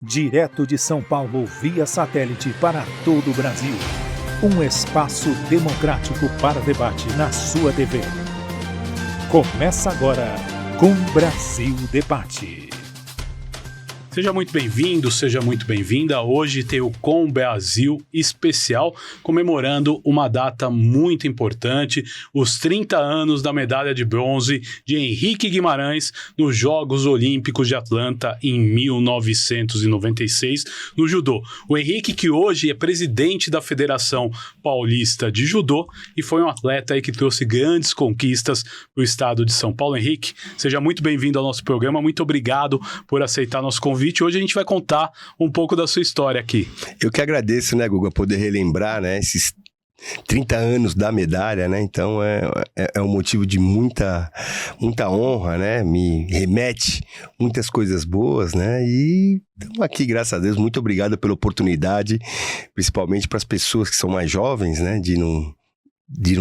Direto de São Paulo via satélite para todo o Brasil. Um espaço democrático para debate na sua TV. Começa agora com Brasil Debate. Seja muito bem-vindo, seja muito bem-vinda. Hoje tem o Com Brasil especial, comemorando uma data muito importante, os 30 anos da medalha de bronze de Henrique Guimarães nos Jogos Olímpicos de Atlanta em 1996, no judô. O Henrique, que hoje é presidente da Federação Paulista de Judô e foi um atleta aí que trouxe grandes conquistas para o estado de São Paulo. Henrique, seja muito bem-vindo ao nosso programa, muito obrigado por aceitar nosso convite. Hoje a gente vai contar um pouco da sua história aqui. Eu que agradeço, né, Guga, poder relembrar, né, esses 30 anos da medalha, né, então é um motivo de muita honra, né, me remete muitas coisas boas, né, e estamos aqui, graças a Deus, muito obrigado pela oportunidade, principalmente para as pessoas que são mais jovens, né, de não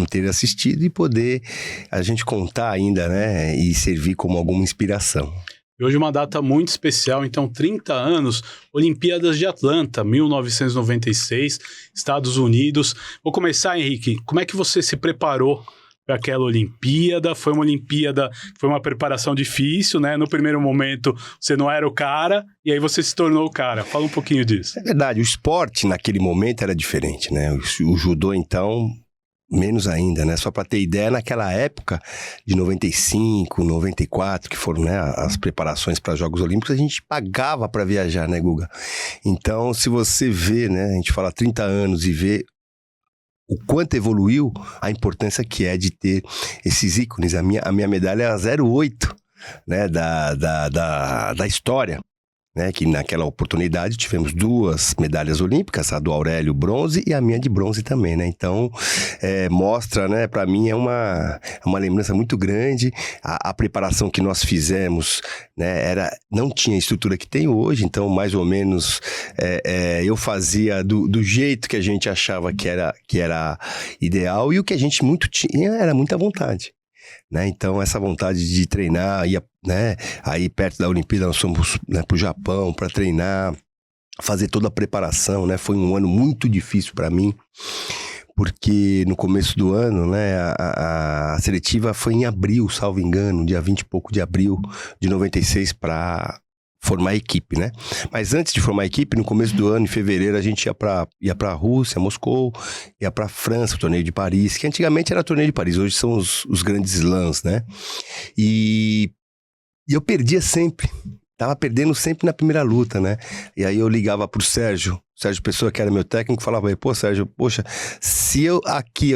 ter assistido e poder a gente contar ainda, né, e servir como alguma inspiração. E hoje uma data muito especial, então 30 anos, Olimpíadas de Atlanta, 1996, Estados Unidos. Vou começar, Henrique, como é que você se preparou para aquela Olimpíada? Foi uma Olimpíada, foi uma preparação difícil, né? No primeiro momento você não era o cara e aí você se tornou o cara. Fala um pouquinho disso. É verdade, o esporte naquele momento era diferente, né? O judô, então, menos ainda, né? Só para ter ideia, naquela época de 95, 94, que foram, né, as preparações para Jogos Olímpicos, a gente pagava para viajar, né, Guga? Então, se você vê, né, a gente fala 30 anos e vê o quanto evoluiu, a importância que é de ter esses ícones. A minha medalha é a 08, né, da história. Né, que naquela oportunidade tivemos 2 medalhas olímpicas, a do Aurélio bronze e a minha de bronze também, né? Então mostra, né, para mim é uma lembrança muito grande. A preparação que nós fizemos, né, não tinha a estrutura que tem hoje, então mais ou menos eu fazia do jeito que a gente achava que era ideal, e o que a gente muito tinha era muita vontade. Né? Então essa vontade de treinar, né? Aí perto da Olimpíada nós fomos, né, para o Japão para treinar, fazer toda a preparação, né? Foi um ano muito difícil para mim, porque no começo do ano, né, a seletiva foi em abril, salvo engano, dia 20 e pouco de abril de 96, para formar a equipe, né? Mas antes de formar a equipe, no começo do ano, em fevereiro, a gente ia pra Rússia, Moscou, ia pra França, o torneio de Paris, que antigamente era torneio de Paris, hoje são os grandes slams, né? E eu perdia sempre, tava perdendo sempre na primeira luta, né? E aí eu ligava pro Sérgio Pessoa, que era meu técnico, falava, pô, Sérgio, poxa, se eu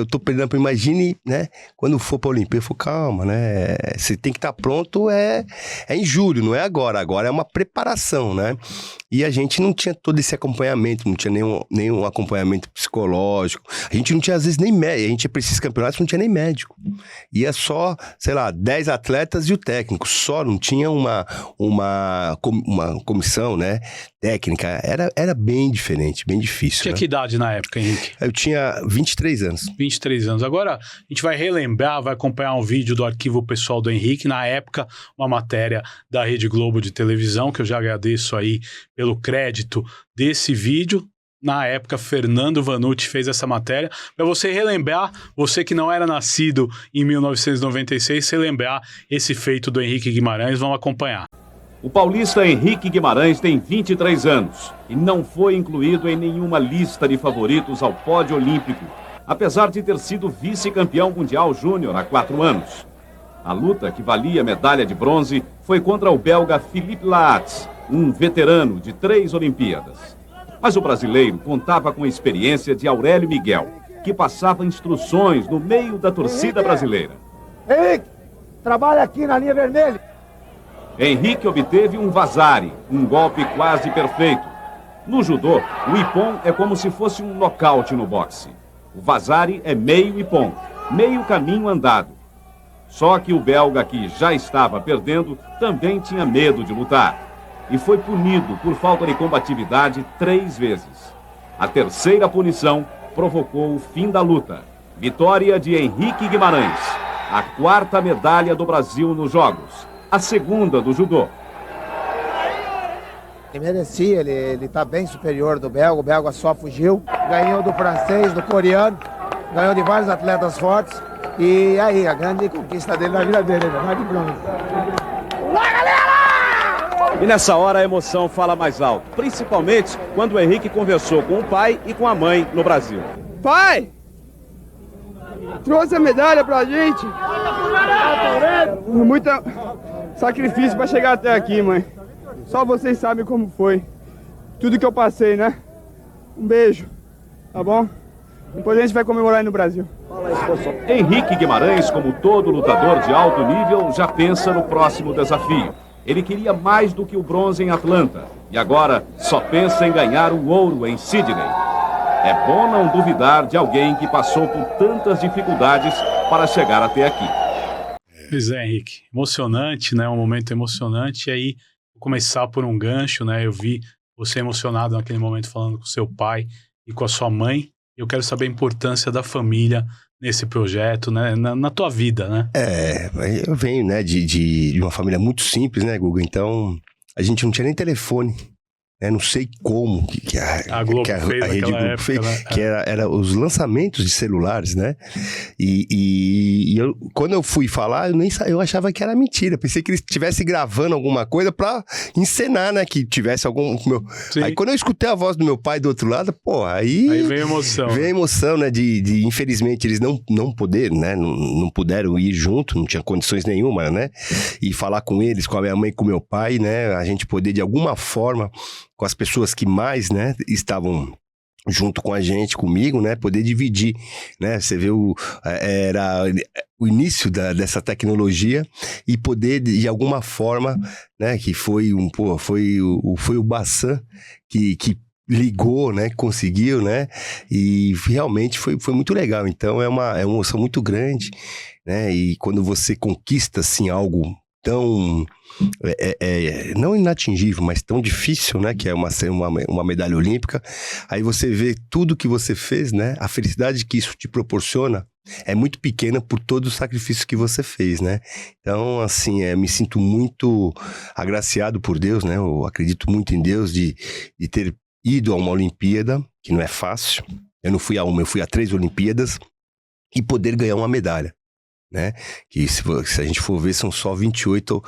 tô perdendo, imagine, né, quando for pra Olimpíada. Eu falei, calma, né, você tem que estar pronto, em julho, não é agora é uma preparação, né, e a gente não tinha todo esse acompanhamento, não tinha nenhum acompanhamento psicológico, a gente não tinha às vezes nem médico, a gente ia pra esses campeonatos, não tinha nem médico, ia só, sei lá, 10 atletas e o técnico, só, não tinha uma comissão, né, técnica, era bem diferente. Bem difícil. Tinha, né? Que idade na época, Henrique? Eu tinha 23 anos. 23 anos. Agora, a gente vai relembrar, vai acompanhar um vídeo do arquivo pessoal do Henrique. Na época, uma matéria da Rede Globo de televisão, que eu já agradeço aí pelo crédito desse vídeo. Na época, Fernando Vanucci fez essa matéria. Para você relembrar, você que não era nascido em 1996, relembrar esse feito do Henrique Guimarães, vamos acompanhar. O paulista Henrique Guimarães tem 23 anos e não foi incluído em nenhuma lista de favoritos ao pódio olímpico, apesar de ter sido vice-campeão mundial júnior há 4 anos. A luta, que valia medalha de bronze, foi contra o belga Philippe Laats, um veterano de 3 Olimpíadas. Mas o brasileiro contava com a experiência de Aurélio Miguel, que passava instruções no meio da torcida brasileira. Henrique, trabalha aqui na linha vermelha. Henrique obteve um vazare, um golpe quase perfeito. No judô, o ippon é como se fosse um nocaute no boxe. O vazare é meio ippon, meio caminho andado. Só que o belga, que já estava perdendo, também tinha medo de lutar. E foi punido por falta de combatividade 3 vezes. A terceira punição provocou o fim da luta. Vitória de Henrique Guimarães, a 4ª medalha do Brasil nos Jogos. A 2ª do judô. Ele merecia, ele tá bem superior do belga, o belga só fugiu. Ganhou do francês, do coreano, ganhou de vários atletas fortes. E aí, a grande conquista dele na vida dele, mais de bronze. E nessa hora a emoção fala mais alto, principalmente quando o Henrique conversou com o pai e com a mãe no Brasil. Pai, trouxe a medalha pra gente. Muito sacrifício pra chegar até aqui, mãe. Só vocês sabem como foi. Tudo que eu passei, né? Um beijo, tá bom? Depois a gente vai comemorar aí no Brasil. Henrique Guimarães, como todo lutador de alto nível, já pensa no próximo desafio. Ele queria mais do que o bronze em Atlanta e agora só pensa em ganhar o ouro em Sydney. É bom não duvidar de alguém que passou por tantas dificuldades para chegar até aqui. Pois é, Henrique. Emocionante, né? Um momento emocionante. E aí, vou começar por um gancho, né? Eu vi você emocionado naquele momento falando com seu pai e com a sua mãe. Eu quero saber a importância da família nesse projeto, né? Na tua vida, né? Eu venho, né, de uma família muito simples, né, Guga? Então, a gente não tinha nem telefone. Não sei como que a Globo fez a Rede Globo época, fez, né? que era os lançamentos de celulares, né? E eu, quando eu fui falar, eu achava que era mentira. Pensei que eles estivessem gravando alguma coisa pra encenar, né? Que tivesse algum... Aí quando eu escutei a voz do meu pai do outro lado, pô, aí veio a emoção. Veio a emoção, né? De infelizmente, eles não poderam, né? Não puderam ir junto, não tinha condições nenhuma, né? E falar com eles, com a minha mãe e com o meu pai, né? A gente poder, de alguma forma... com as pessoas que mais, né, estavam junto com a gente, comigo, né, poder dividir, né, você vê era o início dessa tecnologia e poder, de alguma forma, né, que foi o Bassan que ligou, né, conseguiu, né, e realmente foi muito legal. Então é uma emoção muito grande, né, e quando você conquista, assim, algo tão... não inatingível, mas tão difícil, né? Que é uma medalha olímpica. Aí você vê tudo que você fez, né? A felicidade que isso te proporciona é muito pequena por todo o sacrifício que você fez, né? Então, assim, me sinto muito agraciado por Deus, né? Eu acredito muito em Deus de ter ido a uma Olimpíada, que não é fácil. Eu não fui a uma, eu fui a 3 Olimpíadas e poder ganhar uma medalha, né? Que se a gente for ver, são só 28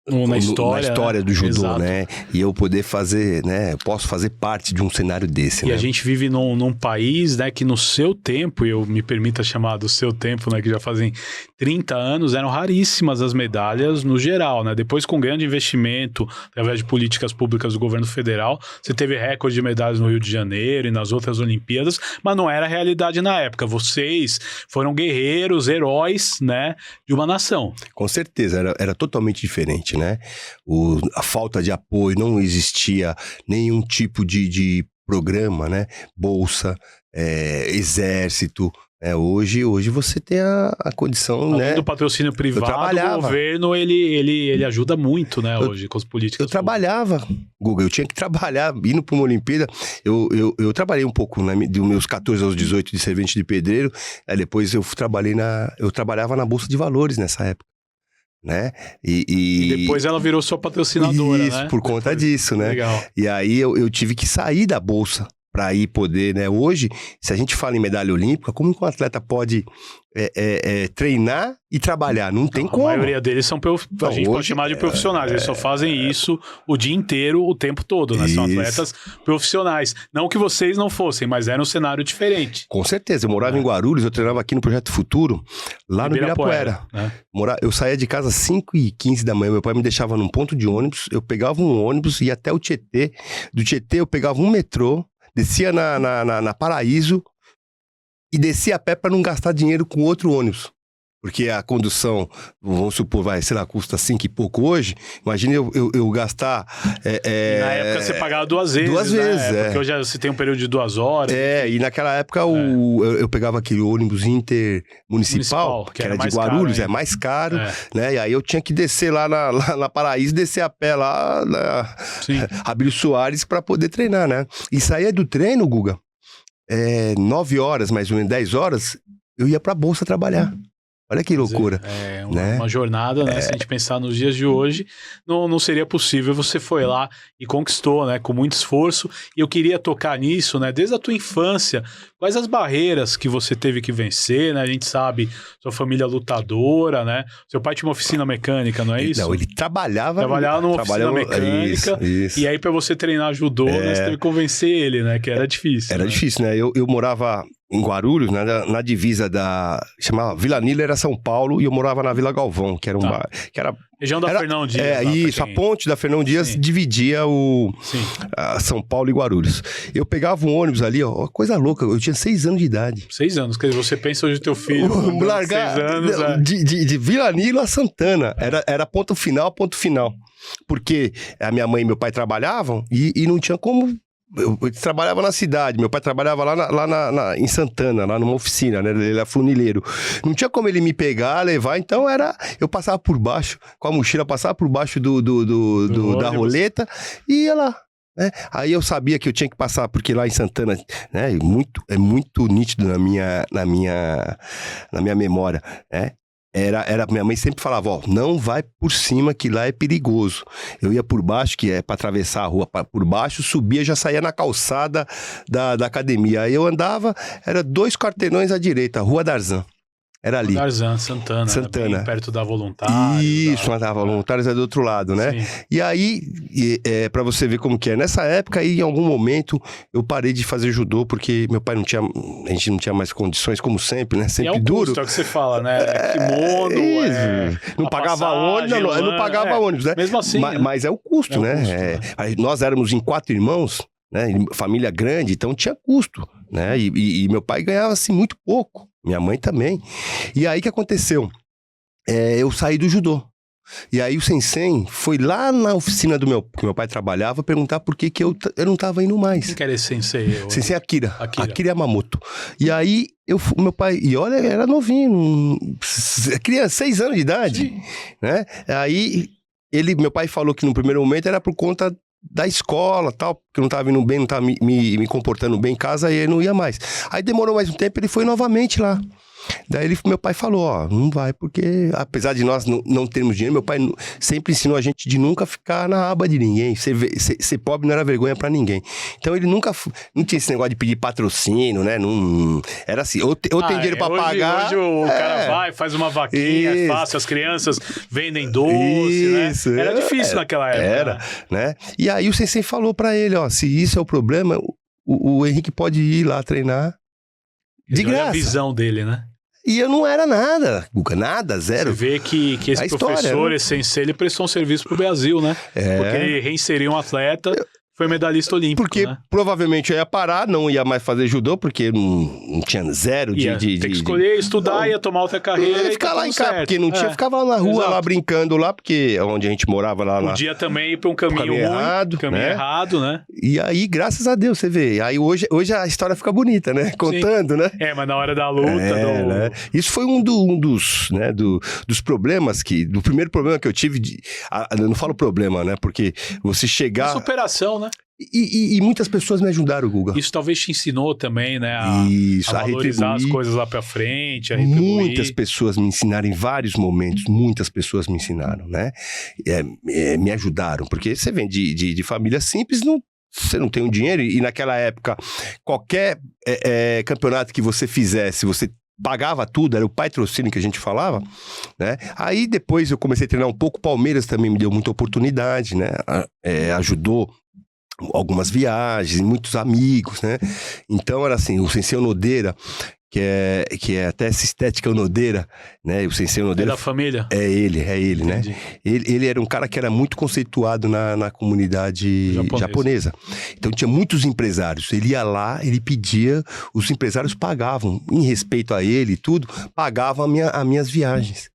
na história do judô, exato, né? E eu poder fazer, né? Posso fazer parte de um cenário desse, né? E a gente vive num país, né? Que no seu tempo, eu me permita chamar do seu tempo, né? Que já fazem 30 anos, eram raríssimas as medalhas no geral, né? Depois, com grande investimento, através de políticas públicas do governo federal, você teve recorde de medalhas no Rio de Janeiro e nas outras Olimpíadas, mas não era a realidade na época. Vocês foram guerreiros, heróis, né? De uma nação. Com certeza, era totalmente diferente, né? A falta de apoio, não existia nenhum tipo de programa, né? Bolsa, exército. Hoje você tem a condição, além, né? do patrocínio privado, o governo, ele ajuda muito, né? Hoje, com as políticas. Eu trabalhava, Guga, eu tinha que trabalhar, indo para uma Olimpíada. Eu trabalhei um pouco, né? De meus 14 aos 18 de servente de pedreiro. Aí depois eu trabalhava na Bolsa de Valores nessa época, né? E depois ela virou sua patrocinadora, isso, né? Por conta disso, né? Legal. E aí eu tive que sair da bolsa para ir poder, né? Hoje, se a gente fala em medalha olímpica, como que um atleta pode treinar e trabalhar? Não tem como. A maioria deles são, a gente pode chamar de profissionais, eles só fazem isso o dia inteiro, o tempo todo, né? São atletas profissionais. Não que vocês não fossem, mas era um cenário diferente. Com certeza, eu morava em Guarulhos, eu treinava aqui no Projeto Futuro, lá no Ibirapuera. Né? Eu saía de casa às 5h15 da manhã, meu pai me deixava num ponto de ônibus, eu pegava um ônibus, ia até o Tietê, do Tietê eu pegava um metrô, descia na Paraíso e descia a pé para não gastar dinheiro com outro ônibus. Porque a condução, vamos supor, custa 5 e pouco hoje. Imagina eu gastar... na época você pagava 2 vezes. 2 vezes, Porque hoje você tem um período de 2 horas. E naquela época eu pegava aquele ônibus intermunicipal, que era de Guarulhos, mais caro, né? E aí eu tinha que descer lá na Paraíso, descer a pé lá na Abílio Soares para poder treinar, né? E saía do treino, Guga, 9 horas, mais ou menos 10 horas, eu ia pra Bolsa trabalhar. Olha que loucura. É né? uma jornada, né? Se a gente pensar nos dias de hoje, não seria possível. Você foi lá e conquistou, né? Com muito esforço. E eu queria tocar nisso, né? Desde a tua infância, quais as barreiras que você teve que vencer, né? A gente sabe, sua família lutadora, né? Seu pai tinha uma oficina mecânica, não é isso? Não, ele trabalhava numa oficina mecânica. Isso. E aí, pra você treinar judô, né? Você teve que convencer ele, né? Que era difícil. Era difícil, né? Eu morava em Guarulhos, né, na divisa chamava Vila Nilo, era São Paulo, e eu morava na Vila Galvão, que era um bar, que era... Região da Fernão Dias. Isso, a ponte da Fernão Dias dividia a São Paulo e Guarulhos. Eu pegava um ônibus ali, ó, coisa louca, eu tinha 6 anos de idade. 6 anos, quer dizer, você pensa hoje teu filho largar 6 anos... de Vila Nilo a Santana, era ponto final. Porque a minha mãe e meu pai trabalhavam e não tinha como... Eu trabalhava na cidade, meu pai trabalhava lá em Santana, lá numa oficina, né? Ele era funileiro. Não tinha como ele me pegar, levar, então eu passava por baixo, com a mochila, passava por baixo da roleta e ia lá. Né? Aí eu sabia que eu tinha que passar, porque lá em Santana, né? É muito nítido na minha memória, né? Minha mãe sempre falava, ó, não vai por cima que lá é perigoso. Eu ia por baixo, que é para atravessar a rua por baixo, subia, já saía na calçada da academia. Aí eu andava, era 2 quarteirões à direita, Rua Darzan. Era ali. Darzan, Santana. Bem perto da Voluntários. Isso, da Voluntários é do outro lado, né? Sim. E aí, pra você ver como que é, nessa época aí, em algum momento, eu parei de fazer judô, porque meu pai a gente não tinha mais condições, como sempre, né? Sempre e duro. Custo, é o que você fala, né? Kimono, não pagava ônibus, eu não pagava ônibus, né? Mesmo assim. Mas é o custo, né? Aí nós éramos em 4 irmãos, né? Família grande, então tinha custo, né? E meu pai ganhava, assim, muito pouco. Minha mãe também. E aí, o que aconteceu? Eu saí do judô. E aí, o sensei foi lá na oficina que meu pai trabalhava, perguntar por que eu não tava indo mais. Quem que era esse sensei? Sensei Akira Yamamoto. E aí, meu pai... E olha, era novinho. Criança, 6 anos de idade. Sim. Né? Aí, meu pai falou que no primeiro momento era por conta da escola, tal, porque eu não tava indo bem, não tava me comportando bem em casa, e ele não ia mais. Aí demorou mais um tempo, ele foi novamente lá. Daí meu pai falou, ó, não vai, porque apesar de nós não termos dinheiro, meu pai sempre ensinou a gente de nunca ficar na aba de ninguém. Ser pobre não era vergonha pra ninguém. Então ele não tinha esse negócio de pedir patrocínio, né? Não, era assim, ou tem dinheiro pra pagar. Hoje o cara vai, faz uma vaquinha, é fácil, as crianças vendem doce, né? Era difícil naquela época. Era, né? E aí o sensei falou pra ele, ó, se isso é o problema, o Henrique pode ir lá treinar de graça. A visão dele, né? E eu não era nada, Guga, nada, zero. Você vê que esse professor, esse sensei, ele prestou um serviço pro Brasil, né? Porque ele reinseriu um atleta, foi medalhista olímpico, porque provavelmente eu ia parar, não ia mais fazer judô, porque não tinha zero de... Tem que escolher, estudar, ia tomar outra carreira e ficar lá em casa, porque não tinha, ficava lá na rua, lá brincando lá, porque onde a gente morava lá... Podia também ir pra um caminho ruim, errado, errado, né? E aí, graças a Deus, você vê, aí hoje a história fica bonita, né? Contando, né? Mas na hora da luta... né? Isso foi um dos problemas do primeiro problema que eu tive, eu não falo problema, né? Porque você chegar... superação, né? E muitas pessoas me ajudaram, Guga. Isso talvez te ensinou também, né? A valorizar as coisas lá pra frente, a retribuir. Muitas pessoas me ensinaram em vários momentos, muitas pessoas me ensinaram, né? Me ajudaram, porque você vem de família simples, você não tem um dinheiro, e naquela época, qualquer campeonato que você fizesse, você pagava tudo, era o patrocínio que a gente falava, né? Aí depois eu comecei a treinar um pouco, o Palmeiras também me deu muita oportunidade, né? Ajudou algumas viagens, muitos amigos, né? Então era assim, o Sensei Onodeira, que é até essa estética Onodeira, né? O Sensei Onodeira... É da família? É ele, né? Ele era um cara que era muito conceituado na comunidade japonesa. Então tinha muitos empresários. Ele ia lá, ele pedia, os empresários pagavam, em respeito a ele e tudo, pagavam as minhas viagens.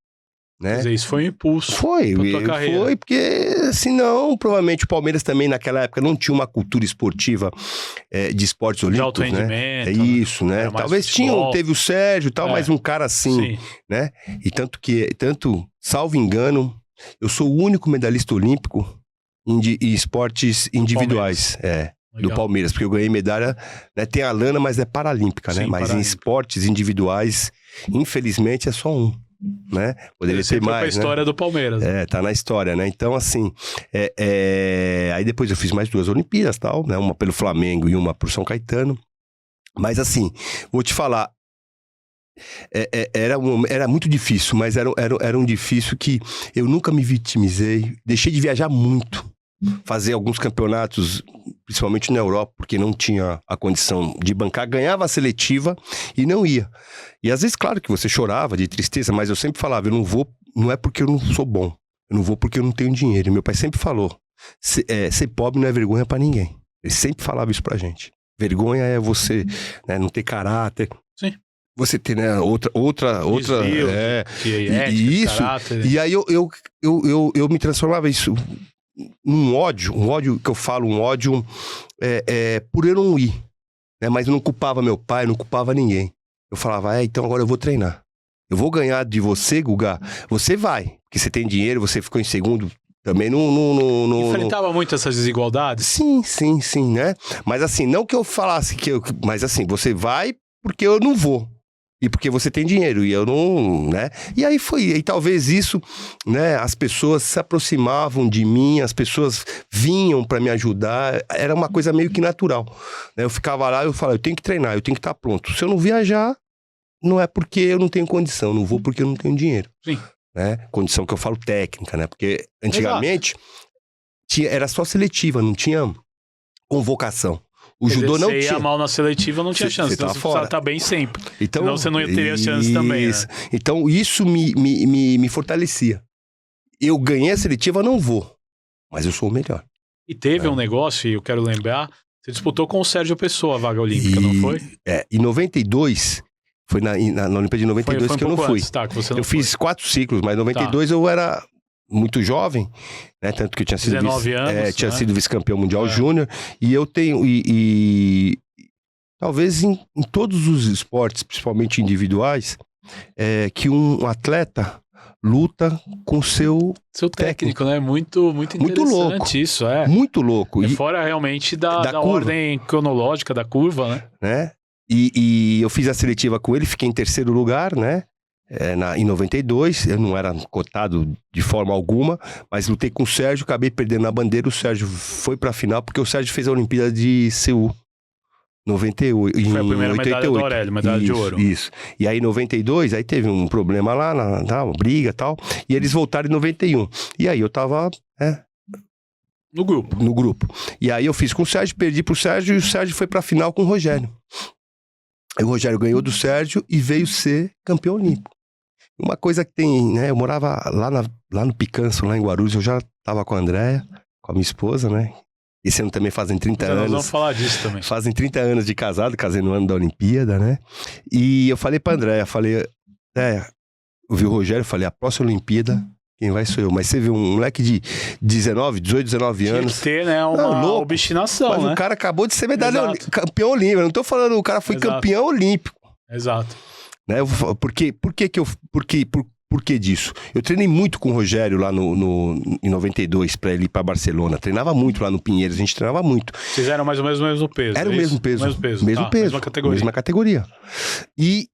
Né? Quer dizer, isso foi um impulso pra tua carreira. Foi, porque senão, provavelmente o Palmeiras também naquela época não tinha uma cultura esportiva de esportes olímpicos, de alto rendimento, né? Isso, né? Talvez teve o Sérgio e tal, mas um cara assim, né? E tanto, salvo engano, eu sou o único medalhista olímpico em esportes individuais, do Palmeiras, porque eu ganhei medalha, né? Tem a lana, mas é paralímpica, né? Mas em esportes individuais, infelizmente, é só um. né? Poderia ter mais, a história do Palmeiras. Tá na história, né? Então, assim, aí depois eu fiz mais 2 Olimpíadas, tal, né? Uma pelo Flamengo e uma por São Caetano. Mas, assim, vou te falar, era muito difícil, mas era um difícil que eu nunca me vitimizei, deixei de viajar muito, fazer alguns campeonatos, principalmente na Europa, porque não tinha a condição de bancar, ganhava a seletiva e não ia. E às vezes, claro que você chorava de tristeza, mas eu sempre falava, eu não vou, não é porque eu não sou bom, eu não vou porque eu não tenho dinheiro. E meu pai sempre falou, ser pobre não é vergonha pra ninguém. Ele sempre falava isso pra gente. Vergonha é você, né, não ter caráter. Sim. Você ter, né, outra Desvio, ética, isso. Caráter. E aí eu me transformava isso num ódio, um ódio que eu falo, um ódio por eu não ir, né? Mas eu não culpava meu pai, não culpava ninguém. Eu falava, então agora eu vou treinar. Eu vou ganhar de você, Guga. Você vai, porque você tem dinheiro, você ficou em segundo. Também não Enfrentava muito essas desigualdades? Sim, né? Mas assim, não que eu falasse mas assim, você vai porque eu não vou. E porque você tem dinheiro, e eu não, né? E aí e talvez isso, né? As pessoas se aproximavam de mim, as pessoas vinham pra me ajudar, era uma coisa meio que natural, né? Eu ficava lá, eu falava, eu tenho que treinar, eu tenho que estar pronto. Se eu não viajar, não é porque eu não tenho condição, não vou porque eu não tenho dinheiro. Sim. Né? Condição que eu falo técnica, né? Porque antigamente era só seletiva, não tinha convocação. O judô não tinha. Você ia mal na seletiva, não tinha chance. Então você precisava estar bem sempre. Então, senão você não ia ter a chance também, né? Então isso me fortalecia. Eu ganhei a seletiva, não vou. Mas eu sou o melhor. E teve um negócio, e eu quero lembrar, você disputou com o Sérgio Pessoa a vaga olímpica, não foi? Em 92, foi na Olimpíada de 92 foi que eu não fui. Antes, tá, que você não fiz 4 ciclos, mas em 92 eu era muito jovem, né? Tanto que eu tinha sido 19 anos, tinha sido vice-campeão mundial júnior, e eu tenho talvez em todos os esportes, principalmente individuais, que um atleta luta com seu técnico, né? Muito interessante, muito louco. Isso, muito louco. Fora realmente da ordem cronológica da curva, né? E eu fiz a seletiva com ele, fiquei em 3º lugar, né? Em 92, eu não era cotado de forma alguma, mas lutei com o Sérgio, acabei perdendo na bandeira. O Sérgio foi pra final, porque o Sérgio fez a Olimpíada de Seul 98. Foi a primeira medalha do Aurélio, medalha de ouro. Isso. E aí em 92, aí teve um problema lá, uma briga e tal, e eles voltaram em 91. E aí eu tava no grupo. E aí eu fiz com o Sérgio, perdi pro Sérgio, e o Sérgio foi pra final com o Rogério. Aí o Rogério ganhou do Sérgio e veio ser campeão olímpico. Uma coisa que tem, né? Eu morava lá no Picanço, lá em Guarulhos, eu já tava com a Andréia, com a minha esposa, né? Esse ano também fazem 30 anos. Nós vamos falar disso também. Fazem 30 anos de casado, casei no ano da Olimpíada, né? E eu falei pra Andréia, eu vi o Rogério, falei, a próxima Olimpíada, quem vai sou eu. Mas você vê um moleque de 18, 19 anos. Tinha que ter, né, uma obstinação, mas né? o cara acabou de ser campeão olímpico. Eu não tô falando, o cara foi campeão olímpico. Exato. Né? Por que disso? Eu treinei muito com o Rogério lá em 92 pra ele ir pra Barcelona. Treinava muito lá no Pinheiros, a gente treinava muito. Vocês eram mais ou menos o mesmo peso? Era o mesmo peso. Mesma categoria. E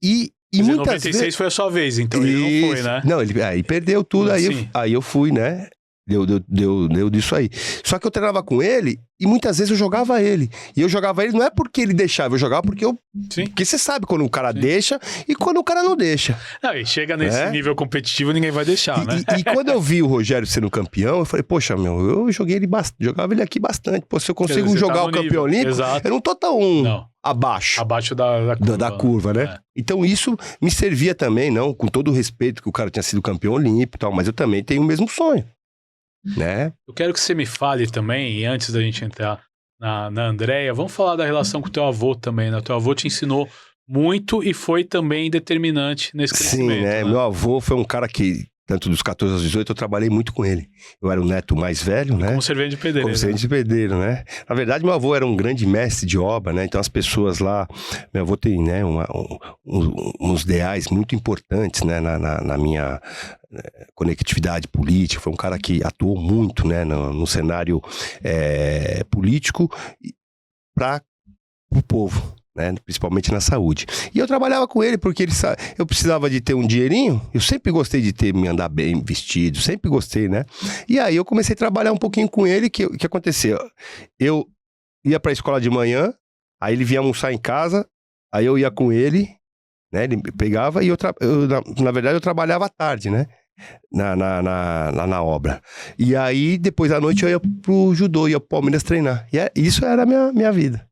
mas muitas 96 vezes... foi a sua vez, então ele não foi, né? Não, ele perdeu tudo, aí eu fui, né? Deu disso aí. Só que eu treinava com ele e muitas vezes eu jogava ele. E eu jogava ele não é porque ele deixava, eu jogava porque porque você sabe quando o cara deixa e quando o cara não deixa. Não, e chega nesse nível competitivo, ninguém vai deixar, né? E quando eu vi o Rogério sendo campeão, eu falei, poxa, eu jogava ele aqui bastante. Pô, se eu consigo jogar o campeão olímpico, eu não tô tão abaixo da curva, né? Então isso me servia também, não, com todo o respeito que o cara tinha sido campeão olímpico e tal, mas eu também tenho o mesmo sonho. Né? Eu quero que você me fale também, e antes da gente entrar na Andréia, vamos falar da relação com o teu avô também, né? O teu avô te ensinou muito e foi também determinante nesse crescimento. Sim, né? Meu avô foi um cara que, tanto dos 14 aos 18, eu trabalhei muito com ele. Eu era o neto mais velho, né? Como servente de pedreiro. Como servente de pedreiro, né? Na verdade, meu avô era um grande mestre de obra, né? Então as pessoas lá... Meu avô tem, né, uns ideais muito importantes, né? Na minha... conectividade política, foi um cara que atuou muito, né, no cenário político para o povo, né? Principalmente na saúde. E eu trabalhava com ele porque eu precisava de ter um dinheirinho. Eu sempre gostei de me andar bem vestido, sempre gostei, né? E aí eu comecei a trabalhar um pouquinho com ele. Que acontecia? Eu ia pra escola de manhã, aí ele vinha almoçar em casa, aí eu ia com ele, né? Ele pegava e na verdade eu trabalhava à tarde, né? Na obra. E aí depois à noite eu ia pro judô, ia pro Palmeiras treinar. Isso era a minha vida,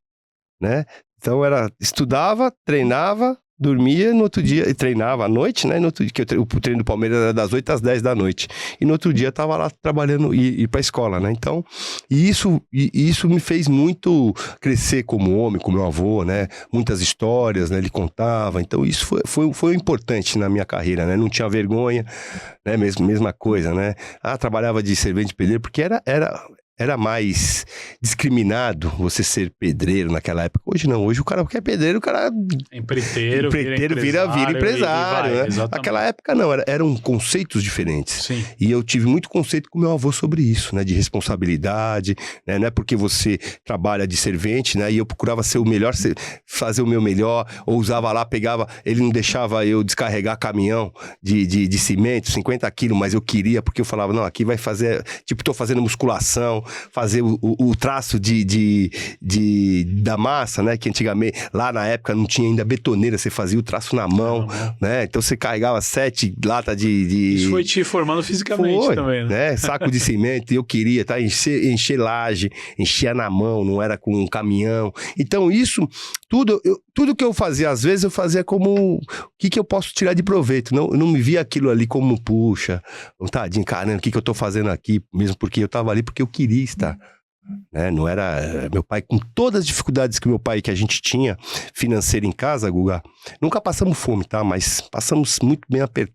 né? Então estudava, treinava, dormia, no outro dia, e treinava à noite, né? No outro dia, o treino do Palmeiras era das 8 às 10 da noite. E no outro dia eu tava lá trabalhando e ir pra escola, né? Então, isso me fez muito crescer como homem, como meu avô, né? Muitas histórias, né? Ele contava. Então, isso foi importante na minha carreira, né? Não tinha vergonha, né? Mesma coisa, né? Trabalhava de servente de pedreiro, porque era mais discriminado você ser pedreiro naquela época. Hoje não. Hoje o cara que é pedreiro, o cara... Empreiteiro vira empresário, né? Exatamente. Naquela época não, eram conceitos diferentes. Sim. E eu tive muito conceito com meu avô sobre isso, né? De responsabilidade, né? Não é porque você trabalha de servente, né? E eu procurava ser o melhor, fazer o meu melhor, ou usava lá, pegava... Ele não deixava eu descarregar caminhão de cimento, 50 quilos, mas eu queria, porque eu falava, não, aqui vai fazer... Tipo, tô fazendo musculação, fazer o traço da massa, né? Que antigamente, lá na época, não tinha ainda betoneira, você fazia o traço na mão, né? Então você carregava 7 latas de... Isso foi te formando fisicamente também, né? Saco de cimento, e eu queria, tá? Encher laje, enchia na mão, não era com um caminhão. Então isso, tudo que eu fazia, às vezes eu fazia como... O que eu posso tirar de proveito? Eu não me via aquilo ali como, puxa, tadinho, caramba, o que eu tô fazendo aqui? Mesmo porque eu tava ali porque eu queria estar, né? Não era... Meu pai, com todas as dificuldades que a gente tinha financeira em casa, Guga, nunca passamos fome, tá? Mas passamos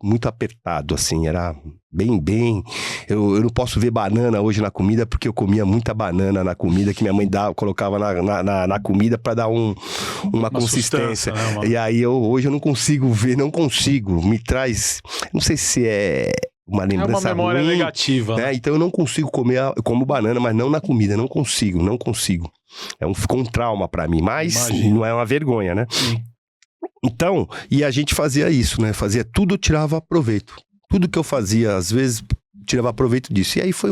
muito apertado, assim, era bem... Eu não posso ver banana hoje na comida porque eu comia muita banana na comida que minha mãe colocava na comida para dar uma consistência, né, e aí hoje eu não consigo ver, me traz... Não sei se é... uma lembrança uma memória ruim, negativa, né? Então eu não consigo comer, eu como banana, mas não na comida, não consigo. Ficou um trauma pra mim, mas Imagina. não é uma vergonha, né? Sim. Então, e a gente fazia isso, né? Fazia tudo, tirava proveito. Tudo que eu fazia, às vezes, tirava proveito disso. E aí foi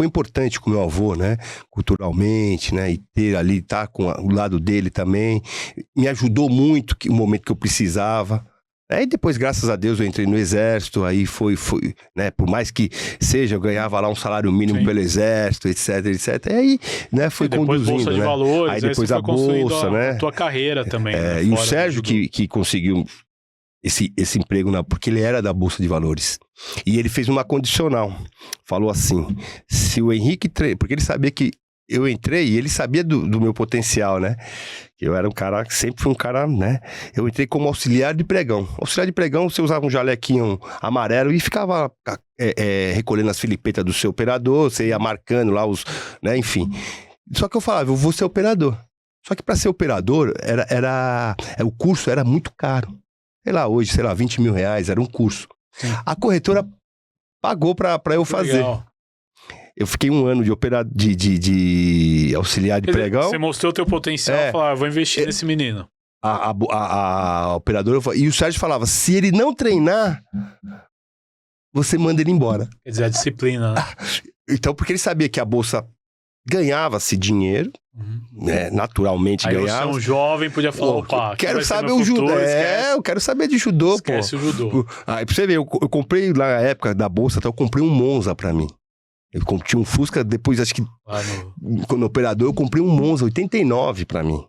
importante com meu avô, né? Culturalmente, né? E ter ali, estar com o lado dele também. Me ajudou muito no momento que eu precisava. Aí depois, graças a Deus, eu entrei no exército, aí foi, né, por mais que seja, eu ganhava lá um salário mínimo pelo exército, etc. E aí, né, foi conduzindo, bolsa de né? valores, aí depois a bolsa, né? A tua carreira também, né? E o Sérgio que conseguiu esse emprego, porque ele era da Bolsa de Valores. E ele fez uma condicional. Falou assim, se o Henrique... Porque ele sabia que eu entrei e ele sabia do meu potencial, né? Eu era um cara, sempre fui um cara, né? Eu entrei como auxiliar de pregão. Auxiliar de pregão, você usava um jalequinho amarelo e ficava recolhendo as filipetas do seu operador, você ia marcando lá né? Enfim. Só que eu falava, eu vou ser operador. Só que para ser operador, o curso era muito caro. Sei lá, hoje, 20 mil reais, era um curso. Sim. A corretora pagou pra eu fazer. Legal. Eu fiquei um ano de auxiliar de pregão. Você mostrou o teu potencial e falou, vou investir nesse menino. A operadora... E o Sérgio falava, se ele não treinar, você manda ele embora. Quer dizer, a disciplina, né? Então, porque ele sabia que a bolsa ganhava-se dinheiro, né? Naturalmente aí ganhava. Aí você é um jovem, podia falar, opa, quero saber o judô. Eu quero saber de judô, esquece o judô. Aí, pra você ver, eu comprei na época da bolsa, eu comprei um Monza pra mim. Eu tinha um Fusca, depois acho que no operador eu comprei um Monza 89 pra mim.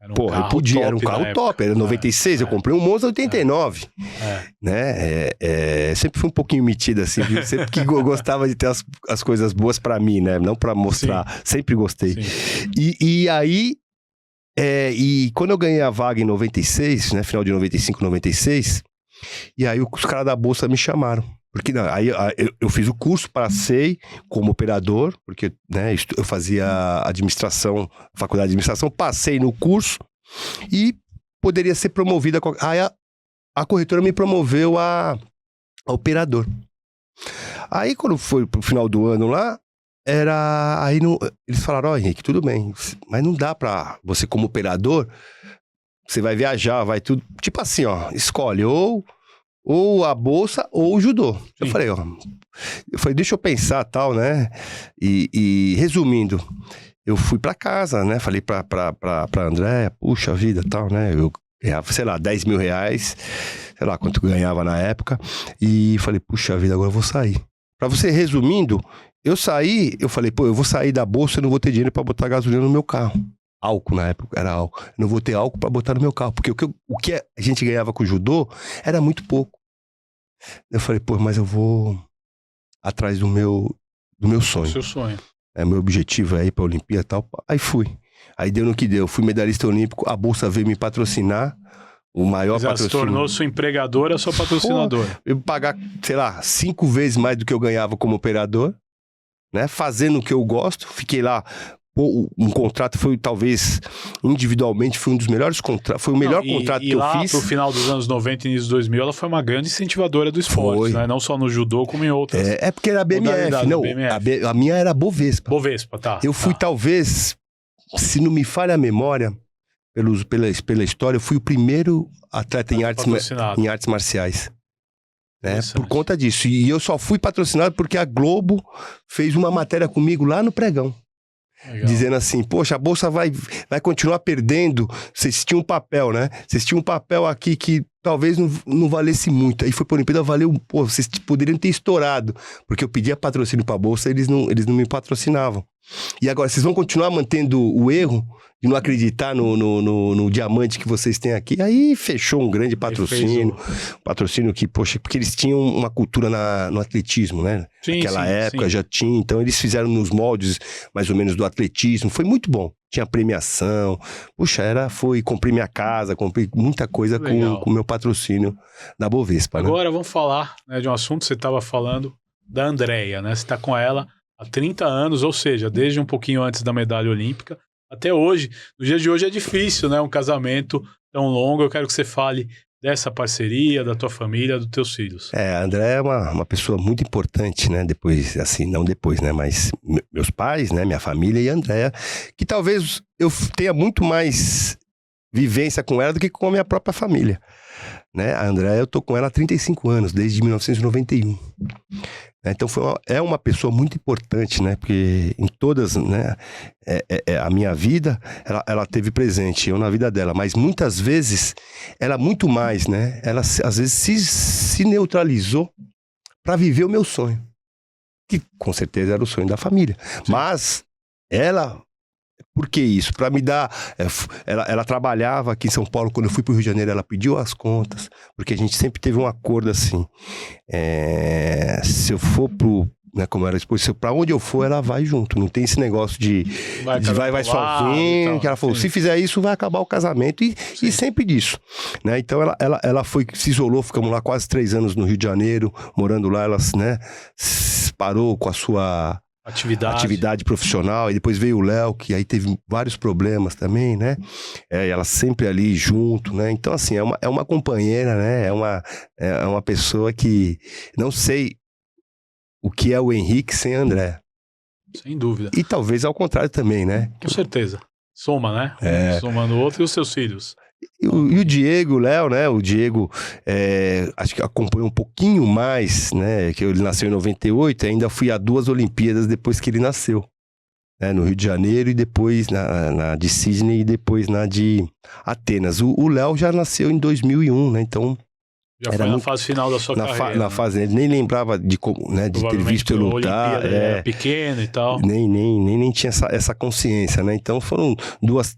Eu podia, era um carro top, era 96, eu comprei um Monza 89. Né? Sempre fui um pouquinho metido assim, sempre que gostava de ter as coisas boas pra mim, né? Não pra mostrar, sempre gostei. E aí, e quando eu ganhei a vaga em 96, né? Final de 95, 96, e aí os caras da Bolsa me chamaram. Porque aí eu fiz o curso, passei como operador, porque, né, eu fazia administração, faculdade de administração, passei no curso e poderia ser promovida. Aí a corretora me promoveu a operador. Aí quando foi pro final do ano lá, Aí não, eles falaram, ó, Henrique, tudo bem, mas não dá pra você como operador, você vai viajar, vai tudo, tipo assim, ó, escolhe ou a bolsa ou o judô. Eu falei, deixa eu pensar tal, né? E resumindo, eu fui pra casa, né? Falei pra Andréia, puxa vida, tal, né? Eu ganhava, sei lá, 10 mil reais, sei lá quanto eu ganhava na época, e falei, puxa vida, agora eu vou sair. Pra você, resumindo, eu saí, eu falei, pô, eu vou sair da bolsa, eu não vou ter dinheiro pra botar gasolina no meu carro. Álcool na época, era álcool. Eu não vou ter álcool pra botar no meu carro, porque o que a gente ganhava com o judô era muito pouco. Eu falei, pô, mas eu vou atrás do meu sonho. Seu sonho. Meu objetivo é ir pra Olimpíada e tal. Aí fui. Aí deu no que deu. Fui medalhista olímpico, a bolsa veio me patrocinar. O maior patrocínio. Se tornou sua empregadora, sua patrocinadora. Eu pagar, sei lá, 5 vezes mais do que eu ganhava como operador, né? Fazendo o que eu gosto. Fiquei lá. Um contrato foi, talvez, individualmente, foi um dos melhores contratos. Foi o melhor contrato que eu fiz. E lá, pro final dos anos 90 e início dos 2000, ela foi uma grande incentivadora do esporte, né? Não só no judô, como em outras. Porque era BMF, não. BMF. A minha era Bovespa. Bovespa, tá. Eu fui, talvez, se não me falha a memória, pela história, eu fui o primeiro atleta em artes marciais. Né? Por conta disso. E eu só fui patrocinado porque a Globo fez uma matéria comigo lá no pregão. Legal. Dizendo assim, poxa, a bolsa vai continuar perdendo. Vocês tinham um papel, né? Vocês tinham um papel aqui que talvez não valesse muito. Aí foi pra Olimpíada, valeu, pô, vocês poderiam ter estourado. Porque eu pedia patrocínio pra bolsa, eles não me patrocinavam. E agora, vocês vão continuar mantendo o erro de não acreditar no diamante que vocês têm aqui? Aí fechou um grande patrocínio. Patrocínio que, poxa, porque eles tinham uma cultura no atletismo, né? Naquela época já tinha. Então eles fizeram nos moldes, mais ou menos, do atletismo. Foi muito bom. Tinha premiação. Puxa, comprei minha casa, comprei muita coisa com o meu patrocínio da Bovespa. Agora vamos falar, né, de um assunto que você estava falando da Andréia, né? Você está com ela há 30 anos, ou seja, desde um pouquinho antes da medalha olímpica até hoje. No dia de hoje é difícil, né? Um casamento tão longo. Eu quero que você fale dessa parceria, da tua família, dos teus filhos. A Andréia é uma pessoa muito importante, né? Depois, assim, não depois, né? Mas meus pais, né? Minha família e a Andréia, que talvez eu tenha muito mais vivência com ela do que com a minha própria família. Né? A Andréia, eu tô com ela há 35 anos, desde 1991. Então é uma pessoa muito importante, né? Porque em todas, né? A minha vida, ela teve presente, eu na vida dela. Mas muitas vezes, ela muito mais, né? Ela às vezes se neutralizou para viver o meu sonho. Que com certeza era o sonho da família. Sim. Mas ela... Por que isso? Para me dar... Ela trabalhava aqui em São Paulo. Quando eu fui para o Rio de Janeiro, ela pediu as contas. Porque a gente sempre teve um acordo assim. Se eu for né, como era esposa, para onde eu for, ela vai junto. Não tem esse negócio de vai sozinho. Que ela falou, se fizer isso, vai acabar o casamento. E sempre disso. Né? Então, ela se isolou. Ficamos lá quase 3 anos no Rio de Janeiro. Morando lá, ela, né, parou com a sua... atividade profissional, e depois veio o Léo, que aí teve vários problemas também, né? Ela sempre ali junto, né? Então, assim, é uma companheira, né? É uma pessoa que não sei o que é o Henrique sem a Andréia. Sem dúvida. E talvez ao contrário também, né? Com certeza. Soma, né? Soma no outro e os seus filhos. E o Diego, o Léo, né? O Diego, acho que acompanhou um pouquinho mais, né? Que ele nasceu em 98, ainda fui a 2 Olimpíadas depois que ele nasceu. Né, no Rio de Janeiro e depois na de Sydney e depois na de Atenas. O Léo já nasceu em 2001, né? Então... Já foi na fase final da sua carreira. Na fase, ele nem lembrava de ter visto eu lutar. Era pequeno e tal. Nem tinha essa consciência, né? Então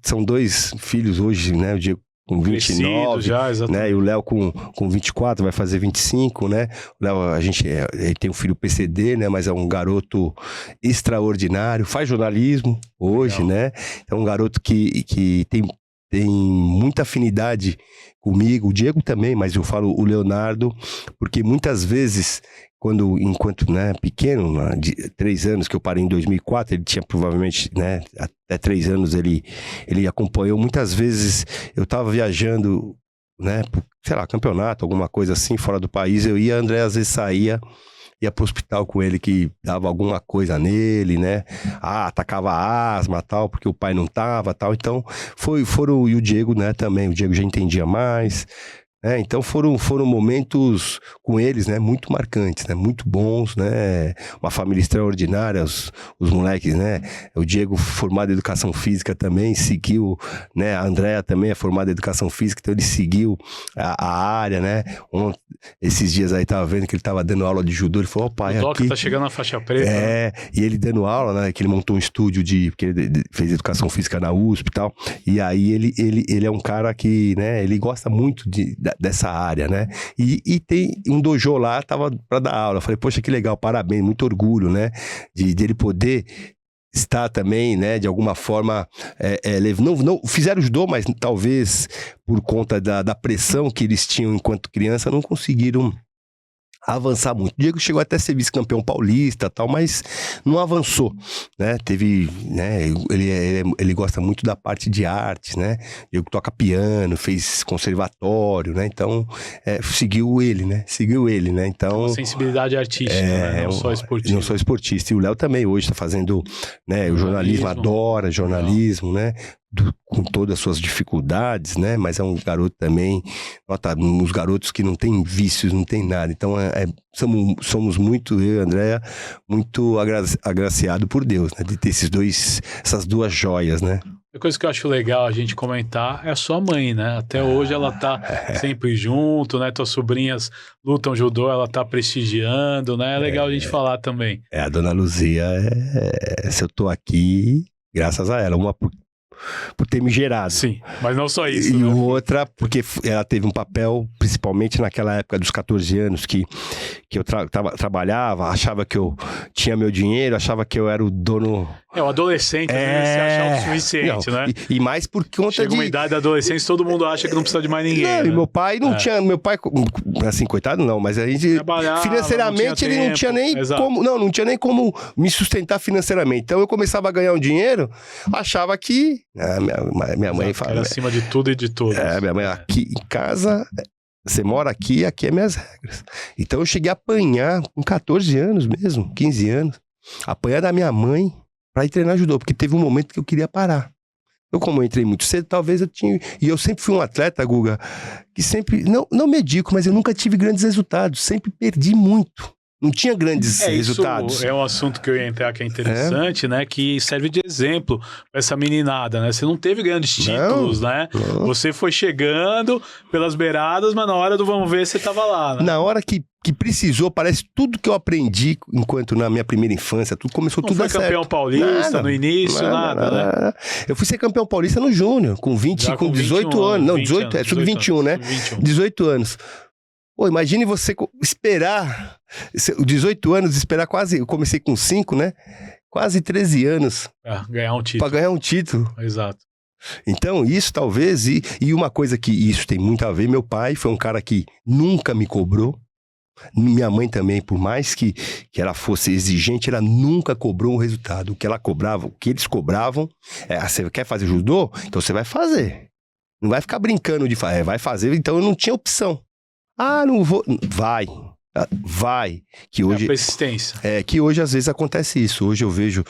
são 2 filhos hoje, né? O Diego com 29, já, né? E o Léo com 24, vai fazer 25, né? O Léo, ele tem um filho PCD, né? Mas é um garoto extraordinário, faz jornalismo hoje, né? É um garoto que tem muita afinidade comigo, o Diego também, mas eu falo o Leonardo, porque muitas vezes, enquanto né, pequeno, de 3 anos, que eu parei em 2004, ele tinha provavelmente, né, até 3 anos ele acompanhou, muitas vezes eu estava viajando, né, sei lá, campeonato, alguma coisa assim, fora do país, eu ia, a André às vezes saía, ia pro hospital com ele que dava alguma coisa nele, né? Atacava asma, tal, porque o pai não tava, tal. Então, foram, e o Diego, né, também, o Diego já entendia mais. Então foram momentos com eles, né, muito marcantes, né, muito bons, né, uma família extraordinária, os moleques, né, o Diego formado em educação física também, seguiu, né, a Andréa também é formada em educação física, então ele seguiu a área, né, esses dias aí tava vendo que ele tava dando aula de judô, ele falou, pai, o Doca aqui... tá chegando na faixa preta. E ele dando aula, né, que ele montou um estúdio porque ele fez educação física na USP e tal, e aí ele é um cara que, né, ele gosta muito dessa área, né? E tem um dojo lá, tava pra dar aula. Eu falei, poxa, que legal, parabéns, muito orgulho, né? De ele poder estar também, né? De alguma forma, não fizeram judô, mas talvez por conta da pressão que eles tinham enquanto criança, não conseguiram avançar muito. O Diego chegou até a ser vice-campeão paulista, tal, mas não avançou, né? Teve, né? Ele gosta muito da parte de artes, né? O Diego toca piano, fez conservatório, né? Então, seguiu ele, né? Então, uma sensibilidade artística, né? Não só esportista. Não só esportista. E o Léo também hoje está fazendo, né? O jornalismo, adora jornalismo, né? Com todas as suas dificuldades, né? Mas é um garoto também, uns garotos que não tem vícios, não tem nada. Então, somos muito, eu e a Andréa, muito agraciados por Deus, né? De ter essas duas joias, né? A coisa que eu acho legal a gente comentar é a sua mãe, né? Até hoje ela tá sempre junto, né? Tuas sobrinhas lutam judô, ela tá prestigiando, né? É legal a gente falar também. A dona Luzia, se eu tô aqui, graças a ela, uma por ter me gerado. Sim, mas não só isso. E né? outra, porque ela teve um papel, principalmente naquela época dos 14 anos, que eu trabalhava, achava que eu tinha meu dinheiro, achava que eu era o dono... O adolescente, né? Você acha autossuficiente, né? E mais por conta Chega uma idade da adolescência, todo mundo acha que não precisa de mais ninguém. Não, né? E meu pai não tinha... Meu pai, assim, coitado não, mas a gente... Financeiramente, ele não tinha nem como... Não tinha nem como me sustentar financeiramente. Então, eu começava a ganhar um dinheiro, achava que... minha mãe fala... Era acima de tudo e de todos. Minha mãe, aqui em casa... Você mora aqui é minhas regras. Então eu cheguei a apanhar com 14 anos mesmo, 15 anos. Apanhar da minha mãe pra ir treinar judô, porque teve um momento que eu queria parar. Como eu entrei muito cedo, talvez eu tinha... E eu sempre fui um atleta, Guga, que sempre... Não medíocre, mas eu nunca tive grandes resultados. Sempre perdi muito. Não tinha grandes resultados. Isso é um assunto que eu ia entrar que é interessante, né? Que serve de exemplo pra essa meninada, né? Você não teve grandes títulos, né? Não. Você foi chegando pelas beiradas, mas na hora do vamos ver, você tava lá, né? Na hora que precisou, parece tudo que eu aprendi enquanto na minha primeira infância, tudo começou tudo a certo. Não foi campeão paulista no início, nada, né? Eu fui ser campeão paulista no Júnior, com 18 anos. Não, 18, sub-21, né? 18 anos. Pô, imagine você esperar, 18 anos, esperar quase, eu comecei com 5, né? Quase 13 anos. Ganhar um título. Pra ganhar um título. Exato. Então, isso talvez, e uma coisa que isso tem muito a ver, meu pai foi um cara que nunca me cobrou. Minha mãe também, por mais que ela fosse exigente, ela nunca cobrou um resultado. O que ela cobrava, o que eles cobravam, você quer fazer judô? Então você vai fazer. Não vai ficar brincando de fazer, vai fazer. Então eu não tinha opção. Não vou. Vai. Que hoje, a persistência. Que hoje às vezes acontece isso. Hoje eu vejo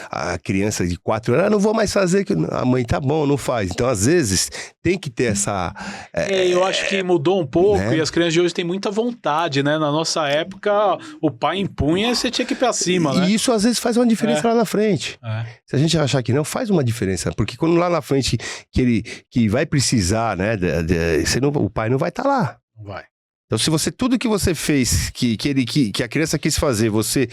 a criança de 4 anos, não vou mais fazer. A mãe, tá bom, não faz. Então às vezes tem que ter essa... eu acho que mudou um pouco, né? E as crianças de hoje têm muita vontade, né? Na nossa época, o pai impunha e você tinha que ir pra cima, né? E isso às vezes faz uma diferença lá na frente. Se a gente achar que não, faz uma diferença. Porque quando lá na frente que vai precisar, né? O pai não vai estar lá. Não vai. Então, se você, tudo que você fez, que a criança quis fazer, você,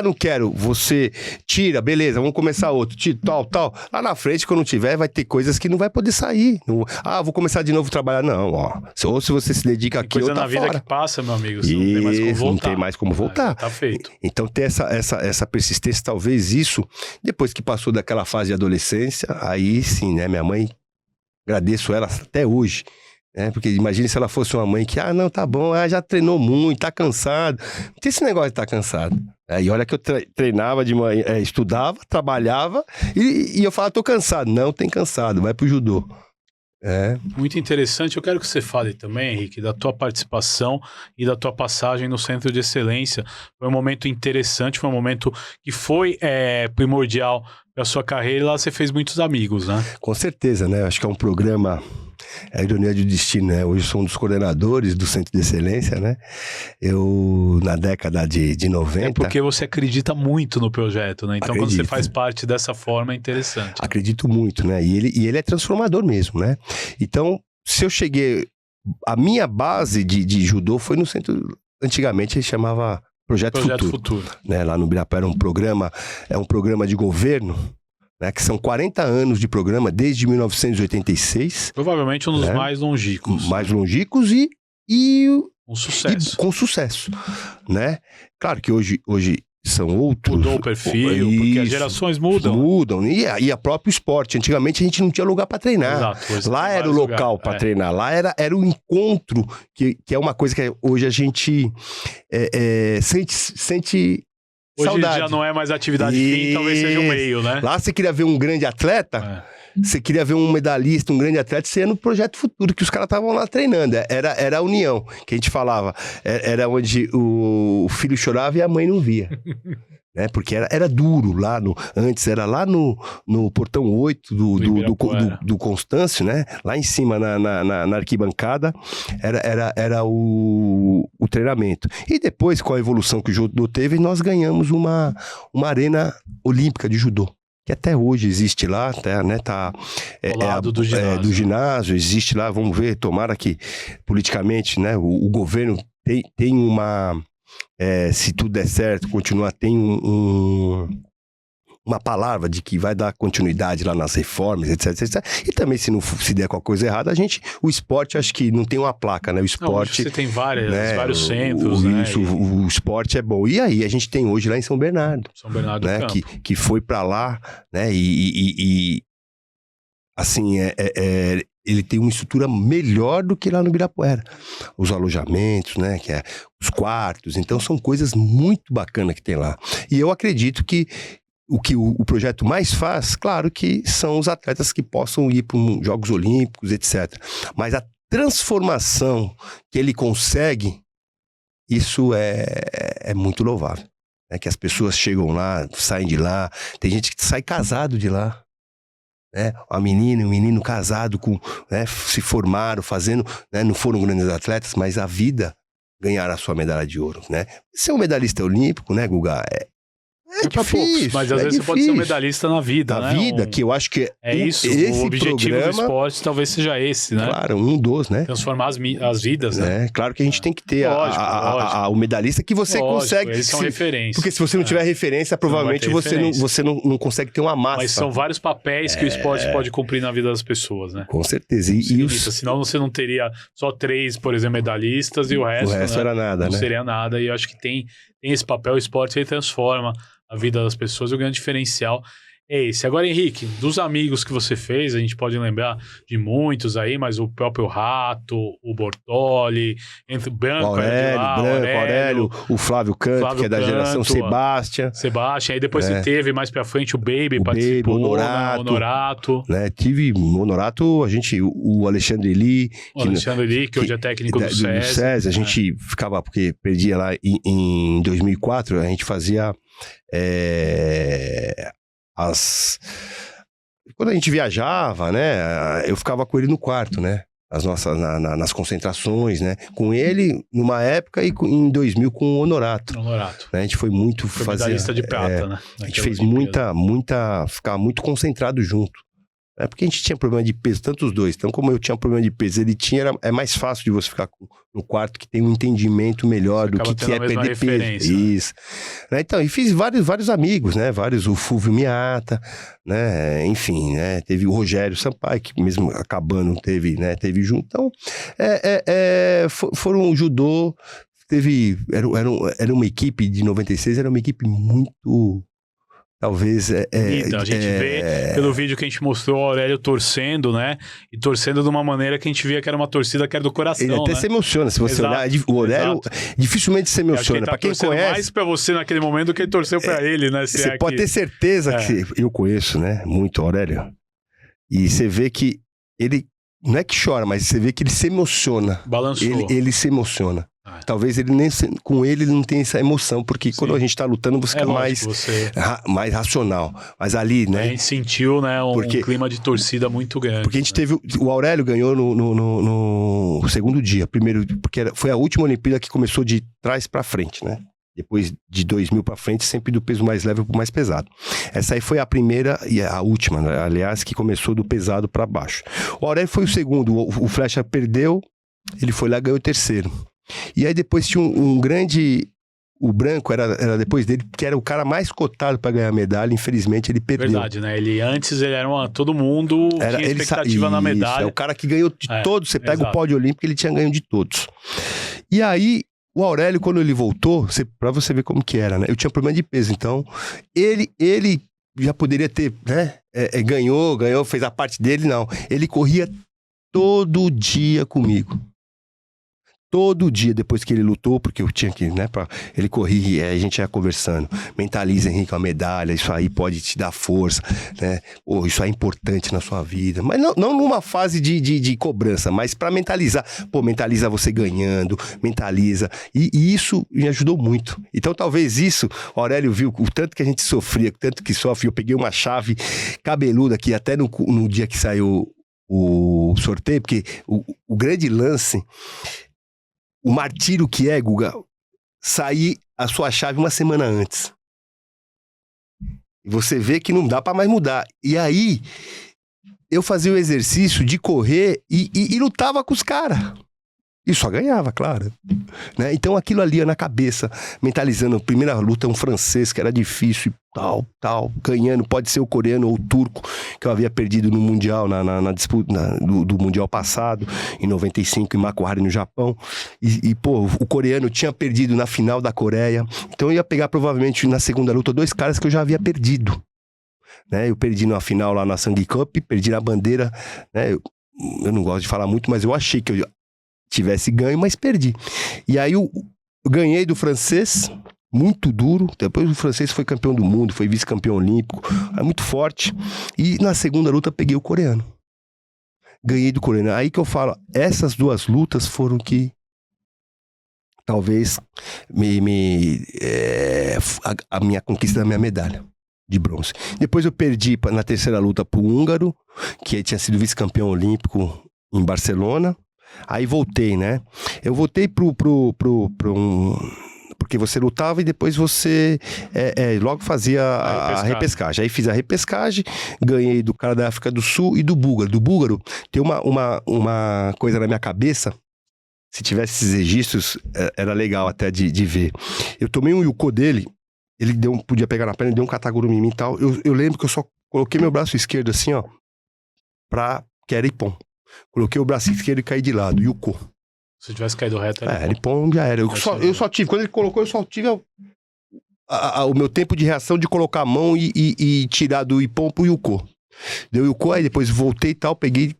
não quero, você tira, beleza, vamos começar outro, tira, tal. Lá na frente, quando tiver, vai ter coisas que não vai poder sair. Não, vou começar de novo a trabalhar. Não, Ou se você se dedica aqui, coisa ou tá na vida fora. Que passa, meu amigo, você não tem mais como voltar. Tá feito. Então, ter essa persistência, talvez isso, depois que passou daquela fase de adolescência, aí sim, né, minha mãe, agradeço ela até hoje. Porque imagine se ela fosse uma mãe que, não, tá bom, já treinou muito, tá cansado. Não tem esse negócio de estar cansado. E olha que eu treinava de manhã, estudava, trabalhava, e eu falava, tô cansado. Não, tem cansado, vai pro judô. Muito interessante. Eu quero que você fale também, Henrique, da tua participação e da tua passagem no Centro de Excelência. Foi um momento interessante, foi um momento que foi primordial para a sua carreira e lá você fez muitos amigos, né? Com certeza, né? Acho que é um programa... É a ironia do destino, né? Hoje sou um dos coordenadores do Centro de Excelência, né? Eu, na década de 90... É porque você acredita muito no projeto, né? Então, quando você faz parte dessa forma, é interessante. Acredito muito, né? E ele é transformador mesmo, né? Então, se eu cheguei... A minha base de judô foi no centro... Antigamente, ele chamava Projeto Futuro. Né? Lá no Ibirapuera, é um programa de governo, né, que são 40 anos de programa, desde 1986. Provavelmente um dos mais longínquos. Mais longínquos e um sucesso. E com sucesso, né? Claro que hoje são outros... Mudou o perfil, porque as gerações mudam. Mudam, e a próprio esporte. Antigamente a gente não tinha lugar para treinar. Exato, lá era o local para treinar, lá era o encontro, que é uma coisa que hoje a gente sente Hoje saudade. Já não é mais atividade fim, talvez seja o meio, né? Lá você queria ver um grande atleta, você queria ver um medalhista, um grande atleta, você ia no Projeto Futuro, que os caras estavam lá treinando. Era a união, que a gente falava. Era onde o filho chorava e a mãe não via. Né? Porque era duro lá antes, era lá no portão 8 do Constâncio, né? Lá em cima, na arquibancada, era o treinamento. E depois, com a evolução que o judô teve, nós ganhamos uma arena olímpica de judô, que até hoje existe lá, né? Ao lado do ginásio. Existe lá, vamos ver, tomara que politicamente, né? O governo tem uma... se tudo der certo, continuar, tem uma palavra de que vai dar continuidade lá nas reformas, etc. E também, se der qualquer coisa errada, o esporte, acho que não tem uma placa, né? O esporte... Você tem vários centros, né? O esporte é bom. E aí, a gente tem hoje lá em São Bernardo. São Bernardo né? do Campo. Que foi pra lá, né? Assim, ele tem uma estrutura melhor do que lá no Ibirapuera. Os alojamentos, né? Que é os quartos. Então, são coisas muito bacanas que tem lá. E eu acredito que o que o projeto mais faz, claro que são os atletas que possam ir para os Jogos Olímpicos, etc. Mas a transformação que ele consegue, isso é muito louvável. É que as pessoas chegam lá, saem de lá. Tem gente que sai casado de lá. Né? A menina e o menino casado, né? Se formaram, fazendo, né? Não foram grandes atletas, mas a vida ganharam a sua medalha de ouro, né? Ser um medalhista olímpico, né, Guga? É difícil, mas às vezes você pode ser um medalhista na vida, né? Na vida, que eu acho que isso, o objetivo do esporte talvez seja esse, né? Claro, um dos, né? Transformar as vidas, né? Claro que a gente tem que ter o medalhista que você consegue... Eles são referência. Porque se você não tiver referência, provavelmente você não consegue ter uma massa. Mas são vários papéis que o esporte pode cumprir na vida das pessoas, né? Com certeza. Senão você não teria só 3, por exemplo, medalhistas e o resto né? Era nada, não né? seria nada. E eu acho que tem esse papel, o esporte ele transforma a vida das pessoas, e o grande diferencial é esse. Agora, Henrique, dos amigos que você fez, a gente pode lembrar de muitos aí, mas o próprio Rato, o Bortoli, entre o Branco, Aurélio, o Flávio Canto, que é da geração Sebastião, aí depois você teve mais pra frente o Baby, participou, o Honorato. Né? Tive o Honorato, o Alexandre Lee. Que hoje é técnico do SESI. A gente ficava, porque perdia lá em 2004, a gente fazia... Quando a gente viajava, né, eu ficava com ele no quarto, né, nas concentrações, né, com ele numa época e em 2000 com o Honorato. Né, a gente foi muito medalhista de prata, né? A gente fez ficava muito concentrado junto. É porque a gente tinha problema de peso, tanto os dois. Então, como eu tinha problema de peso, ele tinha, é mais fácil de você ficar no quarto que tem um entendimento melhor do que é perder peso. Isso. Né? Então, e fiz vários amigos, né? O Fulvio Miata, né? Enfim, né? Teve o Rogério Sampaio, que mesmo acabando teve junto. Então, foram o judô, era uma equipe de 96, era uma equipe muito... Talvez... a gente vê pelo vídeo que a gente mostrou o Aurélio torcendo, né? E torcendo de uma maneira que a gente via que era uma torcida que era do coração, ele até se emociona, se você olhar. O Aurélio dificilmente se emociona. Pra quem conhece... mais pra você naquele momento do que ele torceu pra ele, né? Você pode ter certeza que... Eu conheço, né? Muito o Aurélio. E você vê que ele não é que chora, mas você vê que ele se emociona. Balançou. Ele se emociona. Talvez ele com ele não tenha essa emoção, porque quando a gente tá lutando, você fica mais racional. Mas ali, né? A gente sentiu, né, um clima de torcida muito grande. Porque a gente teve. O Aurélio ganhou no segundo dia, primeiro, porque foi a última Olimpíada que começou de trás pra frente, né? Depois de 2000 pra frente, sempre do peso mais leve pro mais pesado. Essa aí foi a primeira e a última, né? Aliás, que começou do pesado pra baixo. O Aurélio foi o segundo, o Flecha perdeu, ele foi lá e ganhou o terceiro. E aí depois tinha um grande... O branco era depois dele, que era o cara mais cotado para ganhar a medalha. Infelizmente, ele perdeu. Verdade, né? Antes ele era todo mundo tinha expectativa na medalha. É o cara que ganhou de todos. Você pega o pódio olímpico, ele tinha ganho de todos. E aí, o Aurélio, quando ele voltou, para você ver como que era, né? Eu tinha problema de peso, então ele já poderia ter, né? Ganhou, fez a parte dele, não. Ele corria todo dia comigo. Todo dia, depois que ele lutou, porque eu tinha que, né, ele corria, a gente ia conversando, mentaliza, Henrique, a medalha, isso aí pode te dar força, né, isso é importante na sua vida, mas não numa fase de cobrança, mas para mentalizar, mentaliza você ganhando, mentaliza, e isso me ajudou muito. Então talvez isso, o Aurélio viu o tanto que a gente sofria, o tanto que sofre, eu peguei uma chave cabeluda aqui, até no dia que saiu o sorteio, porque o grande lance... O martírio que é, Guga, sair a sua chave uma semana antes. E você vê que não dá pra mais mudar. E aí, eu fazia o exercício de correr e lutava com os caras. E só ganhava, claro. Né? Então aquilo ali na cabeça, mentalizando, a primeira luta um francês que era difícil e tal, ganhando, pode ser o coreano ou o turco, que eu havia perdido no Mundial, na disputa do Mundial passado, em 95, em Makuhari, no Japão. E o coreano tinha perdido na final da Coreia. Então eu ia pegar provavelmente na segunda luta 2 caras que eu já havia perdido. Né? Eu perdi na final lá na Sangui Cup, perdi na bandeira, né? Eu não gosto de falar muito, mas eu achei que eu tivesse ganho, mas perdi. E aí eu ganhei do francês, muito duro. Depois o francês foi campeão do mundo, foi vice-campeão olímpico, é muito forte. E na segunda luta peguei o coreano. Ganhei do coreano. Aí que eu falo, essas duas lutas foram que talvez a minha conquista da minha medalha de bronze. Depois eu perdi na terceira luta pro húngaro, que tinha sido vice-campeão olímpico em Barcelona. Aí voltei, né? Eu voltei porque você lutava e depois você logo fazia a repescagem. Aí fiz a repescagem, ganhei do cara da África do Sul e do búlgaro. Do búlgaro tem uma coisa na minha cabeça, se tivesse esses registros, era legal até de ver. Eu tomei um yuko dele, ele podia pegar na perna, deu um katagurumi em mim e tal. Eu lembro que eu só coloquei meu braço esquerdo assim, ó, que era Ippon. Coloquei o braço esquerdo e caí de lado, Yuko. Se tivesse caído reto, era Ippon já era. Eu só tive, quando ele colocou, eu só tive o meu tempo de reação de colocar a mão e tirar do Ippon pro Yuko. Deu Yuko, aí depois voltei e tal, peguei,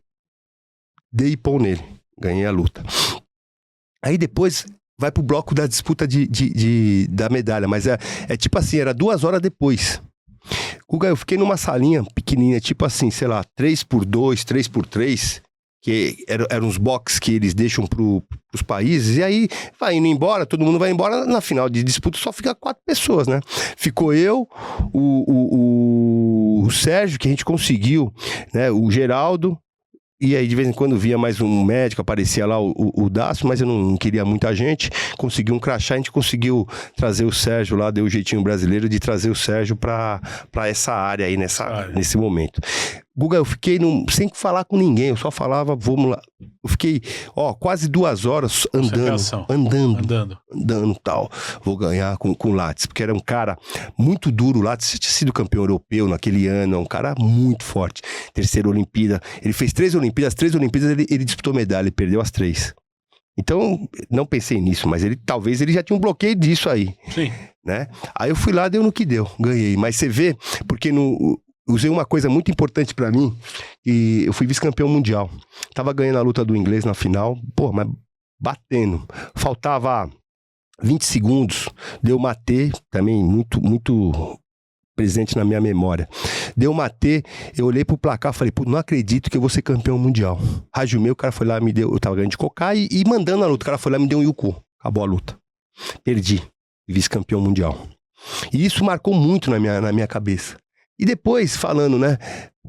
dei Ippon nele, ganhei a luta. Aí depois vai pro bloco da disputa da medalha, mas é tipo assim, era 2 horas depois. Guga, eu fiquei numa salinha pequenininha, tipo assim, sei lá, 3x2, 3x3, que eram uns boxes que eles deixam pros países, e aí vai indo embora, todo mundo vai embora, na final de disputa só fica 4 pessoas, né? Ficou eu, o Sérgio, que a gente conseguiu, né? O Geraldo, e aí de vez em quando via mais um médico, aparecia lá o Dácio, mas eu não queria muita gente, consegui um crachá, a gente conseguiu trazer o Sérgio lá, deu o jeitinho brasileiro de trazer o Sérgio pra essa área aí, nesse momento. Guga, eu fiquei sem falar com ninguém, eu só falava, vamos lá. Eu fiquei, quase 2 horas andando tal. Vou ganhar com o Lattes, porque era um cara muito duro. O Lattes tinha sido campeão europeu naquele ano, é um cara muito forte. Terceira Olimpíada, ele fez 3 Olimpíadas, ele disputou medalha, ele perdeu as 3. Então, não pensei nisso, mas talvez ele já tinha um bloqueio disso aí. Sim. Né? Aí eu fui lá, deu no que deu, ganhei. Mas você vê, porque usei uma coisa muito importante pra mim, e eu fui vice-campeão mundial. Tava ganhando a luta do inglês na final, mas batendo. Faltava 20 segundos, deu matei, também muito presente na minha memória. Deu matê, eu olhei pro placar, falei, pô, não acredito que eu vou ser campeão mundial. Rajumei, o cara foi lá, me deu, eu tava ganhando de cocá e mandando a luta. O cara foi lá e me deu um yuku. Acabou a luta. Perdi. Vice-campeão mundial. E isso marcou muito na minha cabeça. E depois, falando, né,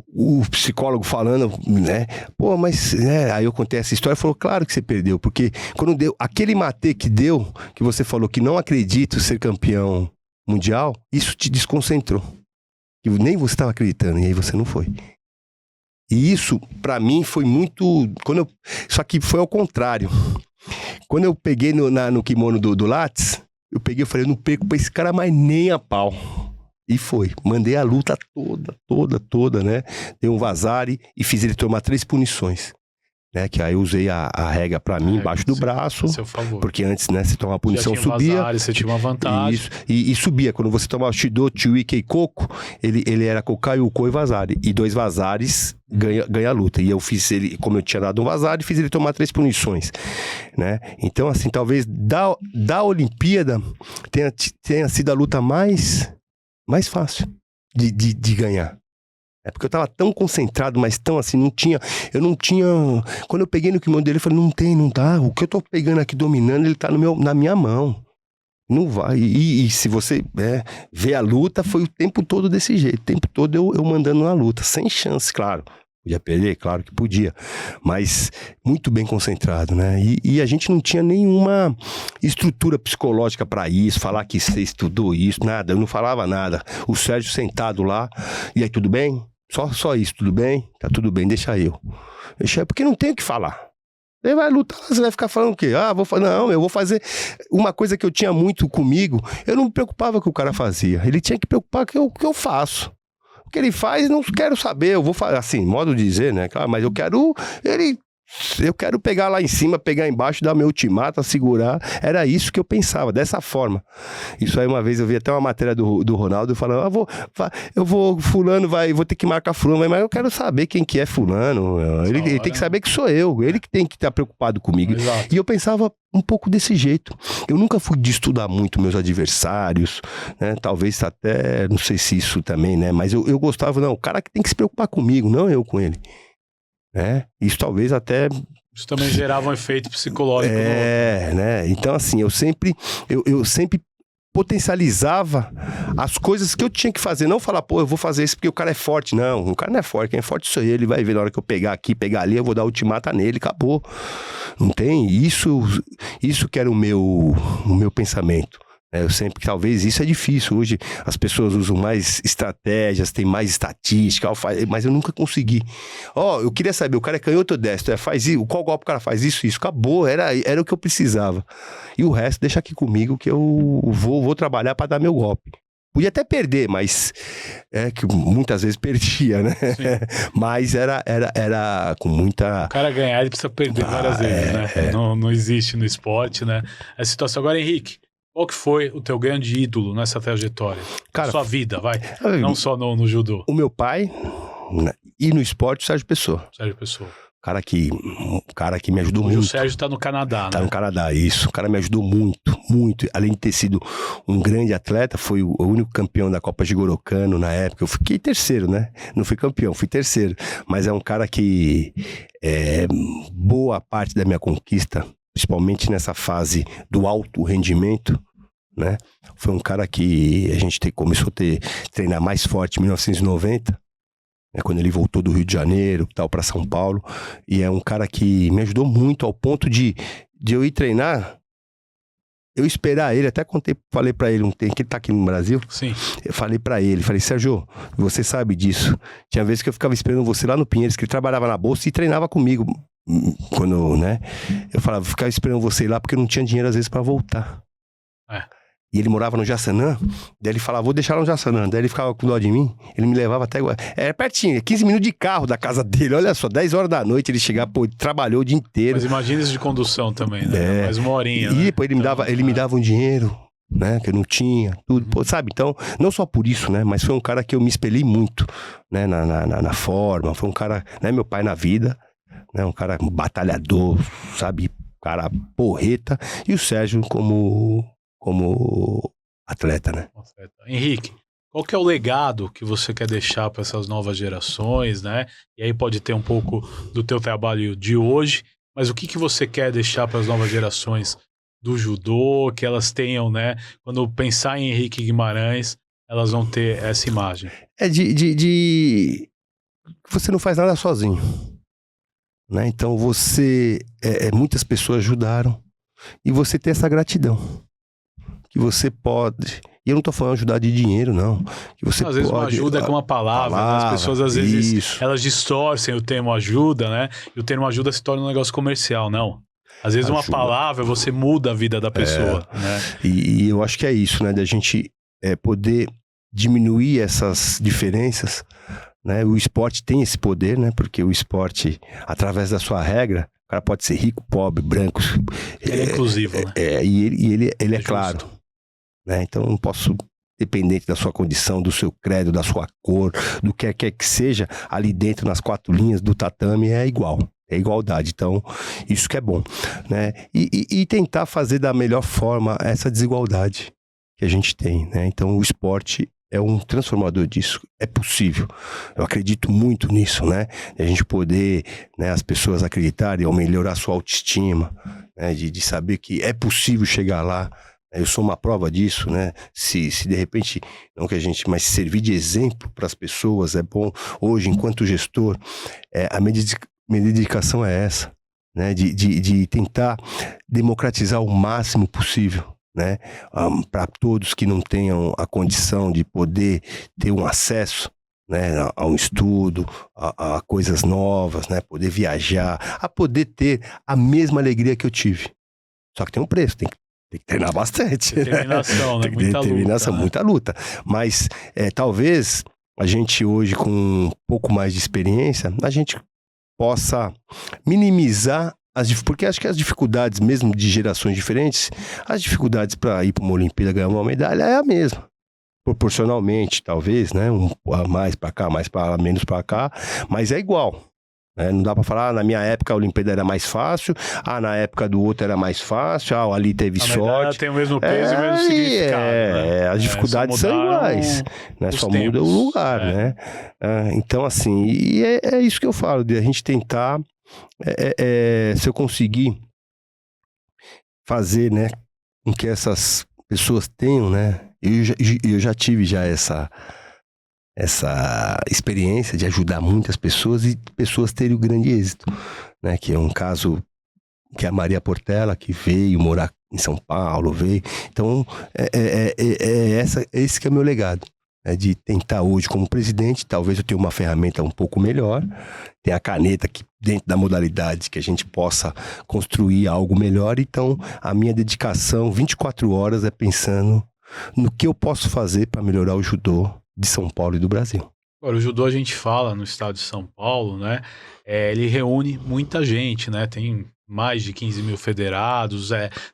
o psicólogo falando, né, pô, mas, né, aí eu contei essa história, falou, claro que você perdeu, porque quando deu, aquele matê que deu, que você falou que não acredito ser campeão mundial, isso te desconcentrou. Que nem você estava acreditando, e aí você não foi. E isso, pra mim, foi muito, só que foi ao contrário. Quando eu peguei no kimono do Lattes, eu peguei e falei, eu não perco pra esse cara mais nem a pau. E foi. Mandei a luta toda, né? Dei um vazare e fiz ele tomar 3 punições. Né? Que aí eu usei a régua pra mim embaixo do braço. Seu favor. Porque antes, né, você tomava a punição, já tinha subia. Vazare, você tinha uma vantagem. Isso. E subia. Quando você tomava Shido, Chiwi, Keikoku, ele era Kokai, Uko e Vazare. E 2 vazares ganha a luta. E eu fiz ele, como eu tinha dado um vazare, fiz ele tomar 3 punições. Né? Então, assim, talvez da Olimpíada tenha sido a luta mais fácil de ganhar. É porque eu tava tão concentrado, mas tão assim, eu não tinha, quando eu peguei no kimono dele, eu falei, não dá, o que eu tô pegando aqui dominando, ele tá na minha mão, não vai, e se você ver a luta, foi o tempo todo desse jeito, o tempo todo eu mandando na luta, sem chance, claro. Podia perder? Claro que podia. Mas muito bem concentrado, né? E a gente não tinha nenhuma estrutura psicológica para isso, falar que você estudou isso, nada. Eu não falava nada. O Sérgio sentado lá, e aí, tudo bem? Só isso, tudo bem? Tá tudo bem, deixa eu. Porque não tem o que falar. Você vai lutar, você vai ficar falando o quê? Não, eu vou fazer uma coisa que eu tinha muito comigo. Eu não me preocupava com o que o cara fazia. Ele tinha que preocupar com o que eu faço. O que ele faz, não quero saber, eu vou fazer, assim, modo de dizer, né, claro, mas eu quero pegar lá em cima, pegar embaixo, dar meu ultimato, segurar, era isso que eu pensava, dessa forma. Isso aí uma vez eu vi até uma matéria do Ronaldo falando, vou ter que marcar fulano, mas eu quero saber quem que é fulano, ele tem que saber que sou eu, ele que tem que estar preocupado comigo. Exato. E eu pensava um pouco desse jeito. Eu nunca fui de estudar muito meus adversários, né? Talvez até, não sei se isso também, né? Mas eu gostava, não, o cara que tem que se preocupar comigo, não eu com ele. Né? Isso talvez até... Isso também gerava um efeito psicológico. Né? Então, assim, eu sempre potencializava as coisas que eu tinha que fazer. Não falar, pô, eu vou fazer isso porque o cara é forte. Não, o cara não é forte. Quem é forte sou ele. Vai ver na hora que eu pegar aqui, pegar ali, eu vou dar ultimata nele, acabou. Não tem? Isso que era o meu pensamento. Eu sempre, talvez isso é difícil. Hoje as pessoas usam mais estratégias, tem mais estatística, mas eu nunca consegui. Eu queria saber, o cara é canhoto ou destro? Faz isso, qual golpe o cara faz? Isso, acabou, era o que eu precisava. E o resto deixa aqui comigo que eu vou trabalhar para dar meu golpe. Podia até perder, mas que muitas vezes perdia, né? Mas era com muita... O cara ganhar, ele precisa perder várias vezes, né? Não existe no esporte, né? Essa situação. Agora, Henrique, qual que foi o teu grande ídolo nessa trajetória? Cara, sua vida, vai. Não só no judô. O meu pai, e no esporte, o Sérgio Pessoa. Sérgio Pessoa. Cara que me ajudou muito. O Sérgio tá no Canadá, né? Tá no Canadá, isso. O cara me ajudou muito, muito. Além de ter sido um grande atleta, foi o único campeão da Copa Jigoro-Kano na época. Eu fiquei terceiro, né? Não fui campeão, fui terceiro. Mas é um cara que boa parte da minha conquista, principalmente nessa fase do alto rendimento, né? Foi um cara que a gente começou a treinar mais forte em 1990, né? Quando ele voltou do Rio de Janeiro, tal, para São Paulo. E é um cara que me ajudou muito ao ponto de eu ir treinar, eu esperar ele, até falei para ele que ele tá aqui no Brasil. Sim. Eu falei para ele, Sérgio, você sabe disso. Tinha vezes que eu ficava esperando você lá no Pinheiros, que ele trabalhava na bolsa e treinava comigo. Quando, né? Eu falava, ficava esperando você ir lá porque eu não tinha dinheiro às vezes para voltar. E ele morava no Jaçanã, daí ele falava, vou deixar lá no Jaçanã. Daí ele ficava com dó de mim, ele me levava até... Era pertinho, 15 minutos de carro da casa dele, olha só, 10 horas da noite ele chegava, ele trabalhou o dia inteiro. Mas imagina isso de condução também, né? Mais uma horinha, E né? depois ele me dava um dinheiro, né, que eu não tinha, tudo, pô, sabe? Então, não só por isso, né, mas foi um cara que eu me espelhei muito, né, na forma, foi um cara, né, meu pai na vida, né, um cara batalhador, sabe? Cara porreta, e o Sérgio como atleta, né? Henrique, Qual que é o legado que você quer deixar para essas novas gerações, né? E aí pode ter um pouco do teu trabalho de hoje, mas o que você quer deixar para as novas gerações do judô, que elas tenham, né? Quando pensar em Henrique Guimarães, elas vão ter essa imagem. Você não faz nada sozinho, né? Então muitas pessoas ajudaram e você tem essa gratidão que você pode. E eu não tô falando ajudar de dinheiro, não. Que você às vezes uma ajuda é com uma palavra, né? As pessoas às vezes elas distorcem o termo ajuda, né? E o termo ajuda se torna um negócio comercial, não. Às vezes uma palavra você muda a vida da pessoa, né? E eu acho que é isso, né? Da gente poder diminuir essas diferenças, né? O esporte tem esse poder, né? Porque o esporte, através da sua regra, o cara pode ser rico, pobre, branco. Ele é inclusivo, né? E ele é justo. claro. Né? Então eu não posso, dependente da sua condição, do seu credo, da sua cor, do que quer que seja, ali dentro nas 4 linhas do tatame é igual, é igualdade. Então isso que é bom, né? E tentar fazer da melhor forma essa desigualdade que a gente tem, né? Então o esporte é um transformador disso, é possível. Eu acredito muito nisso, né? A gente poder, né, as pessoas acreditarem ou melhorar sua autoestima, né, de saber que é possível chegar lá. Eu sou uma prova disso, né? Se de repente, não que a gente, mas servir de exemplo para as pessoas é bom. Hoje, enquanto gestor, a minha dedicação é essa, né? De tentar democratizar o máximo possível, né? Para todos que não tenham a condição de poder ter um acesso, né, a um estudo, a coisas novas, né? Poder viajar, a poder ter a mesma alegria que eu tive. Só que tem um preço, tem que treinar bastante. Determinação, né? Muita determinação, luta, né? muita luta. Mas talvez a gente hoje, com um pouco mais de experiência, a gente possa minimizar porque acho que as dificuldades, mesmo de gerações diferentes, as dificuldades para ir para uma Olimpíada ganhar uma medalha é a mesma. Proporcionalmente, talvez, né? Mais para cá, menos para cá, mas é igual. Não dá pra falar, na minha época a Olimpíada era mais fácil, na época do outro era mais fácil, ali teve sorte. Tem o mesmo peso e o mesmo significado. Né? As dificuldades são iguais, né? Só muda o lugar, né? Então, assim, e é isso que eu falo, de a gente tentar, se eu conseguir fazer, né, com que essas pessoas tenham, né? Eu já tive essa experiência de ajudar muitas pessoas e pessoas terem o grande êxito, né? Que é um caso que é a Maria Portela, que veio morar em São Paulo, Então, esse que é o meu legado, né? De tentar hoje, como presidente, talvez eu tenha uma ferramenta um pouco melhor, tem a caneta que dentro da modalidade que a gente possa construir algo melhor. Então, a minha dedicação 24 horas é pensando no que eu posso fazer para melhorar o judô de São Paulo e do Brasil. Agora, o judô a gente fala no estado de São Paulo, né? Ele reúne muita gente, né? Tem mais de 15 mil federados,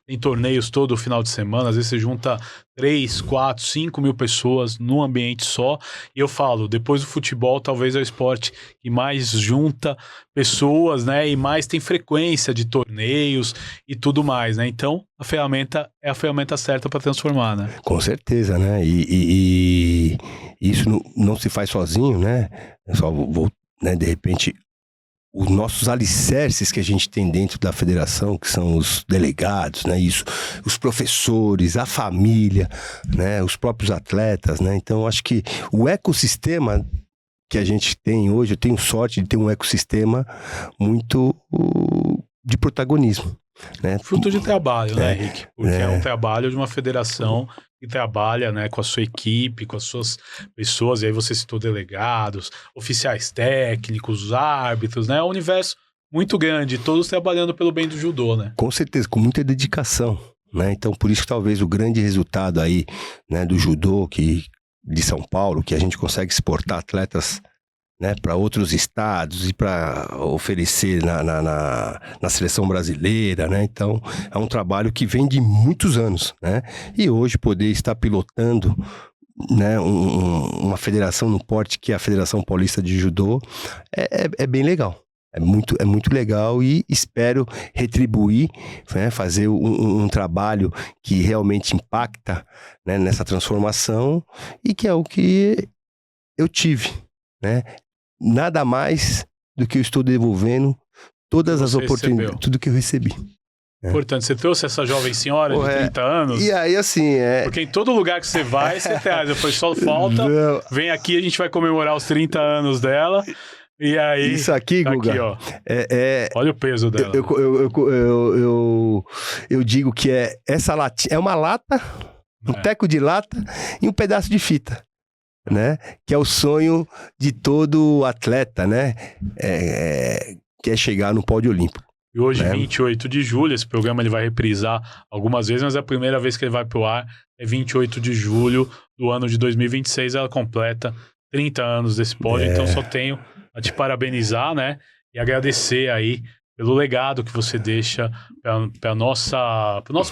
tem torneios todo final de semana, às vezes você junta 3, 4, 5 mil pessoas num ambiente só. E eu falo, depois do futebol, talvez é o esporte que mais junta pessoas, né? E mais tem frequência de torneios e tudo mais, né? Então, a ferramenta é a ferramenta certa para transformar, né? Com certeza, né? E isso não se faz sozinho, né? Eu só vou, né, de repente, os nossos alicerces que a gente tem dentro da federação, que são os delegados, né? Isso, os professores, a família, né? Os próprios atletas, né? Então, acho que o ecossistema que a gente tem hoje, eu tenho sorte de ter um ecossistema muito de protagonismo, né? Fruto de trabalho, né, Henrique? Porque é um trabalho de uma federação que trabalha, né, com a sua equipe, com as suas pessoas, e aí você citou delegados, oficiais técnicos, árbitros, né? É um universo muito grande, todos trabalhando pelo bem do judô, né? Com certeza, com muita dedicação, né? Então, por isso que talvez o grande resultado aí, né, do judô de São Paulo, que a gente consegue exportar atletas, né, para outros estados e para oferecer na seleção brasileira, né? Então, é um trabalho que vem de muitos anos, né? E hoje poder estar pilotando, né, uma federação no porte que é a Federação Paulista de Judô é bem legal. É muito legal e espero retribuir, né, fazer um trabalho que realmente impacta, né, nessa transformação e que é o que eu tive, né? Nada mais do que eu estou devolvendo todas as oportunidades, tudo que eu recebi. Importante, você trouxe essa jovem senhora de 30 anos. E aí, assim, Porque em todo lugar que você vai, você traz. Depois só falta. Não. Vem aqui, a gente vai comemorar os 30 anos dela. E aí. Isso aqui, tá Guga. Aqui, ó. Olha o peso dela. Eu digo que essa latinha. É uma lata, um teco de lata e um pedaço de fita. Né? Que é o sonho de todo atleta, né? Que é chegar no pódio olímpico. E hoje, 28 de julho, esse programa ele vai reprisar algumas vezes, mas a primeira vez que ele vai pro ar é 28 de julho do ano de 2026. Ela completa 30 anos desse pódio, então só tenho a te parabenizar, né? E agradecer aí pelo legado que você deixa para o nosso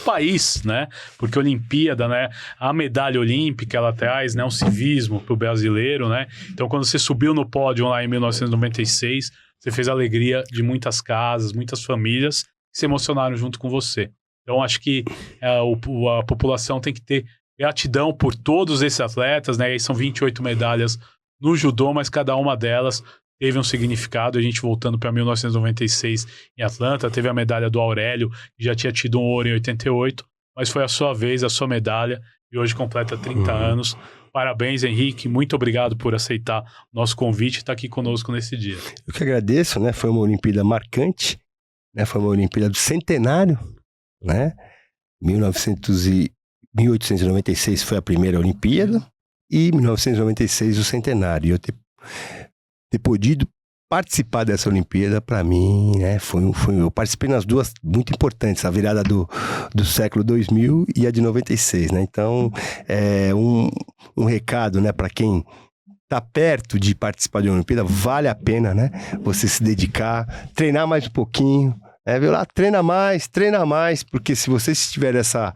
país, né? Porque a Olimpíada, né? A medalha olímpica, ela traz, né, um civismo para o brasileiro, né? Então, quando você subiu no pódio lá em 1996... Você fez a alegria de muitas casas, muitas famílias que se emocionaram junto com você. Então, acho que a população tem que ter gratidão por todos esses atletas, né? E são 28 medalhas no judô, mas cada uma delas teve um significado. A gente voltando para 1996 em Atlanta, teve a medalha do Aurélio, que já tinha tido um ouro em 88, mas foi a sua vez, a sua medalha, e hoje completa 30 anos. Parabéns, Henrique. Muito obrigado por aceitar o nosso convite e estar aqui conosco nesse dia. Eu que agradeço, né? Foi uma Olimpíada marcante, né? Foi uma Olimpíada do centenário, né? 1896 foi a primeira Olimpíada e 1996 o centenário. E eu ter podido participar dessa Olimpíada, para mim, né? Eu participei nas duas muito importantes, a virada do século 2000 e a de 96, né? Então, é um recado, né, para quem tá perto de participar de uma Olimpíada, vale a pena, né? Você se dedicar, treinar mais um pouquinho, viu lá? Treina mais, porque se você tiver essa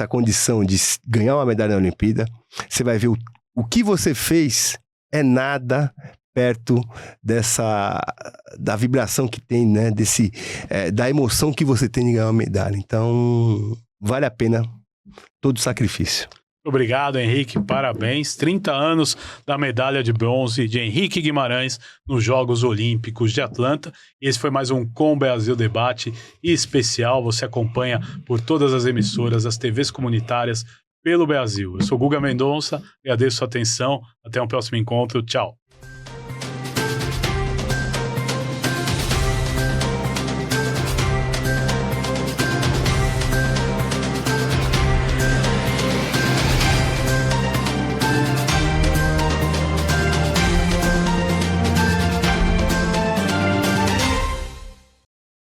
condição de ganhar uma medalha na Olimpíada, você vai ver o que você fez é nada perto da vibração que tem, né? Da emoção que você tem de ganhar uma medalha. Então, vale a pena todo o sacrifício. Obrigado, Henrique. Parabéns. 30 anos da medalha de bronze de Henrique Guimarães nos Jogos Olímpicos de Atlanta. E esse foi mais um Com Brasil Debate especial. Você acompanha por todas as emissoras, as TVs comunitárias pelo Brasil. Eu sou Guga Mendonça, agradeço a sua atenção. Até um próximo encontro. Tchau.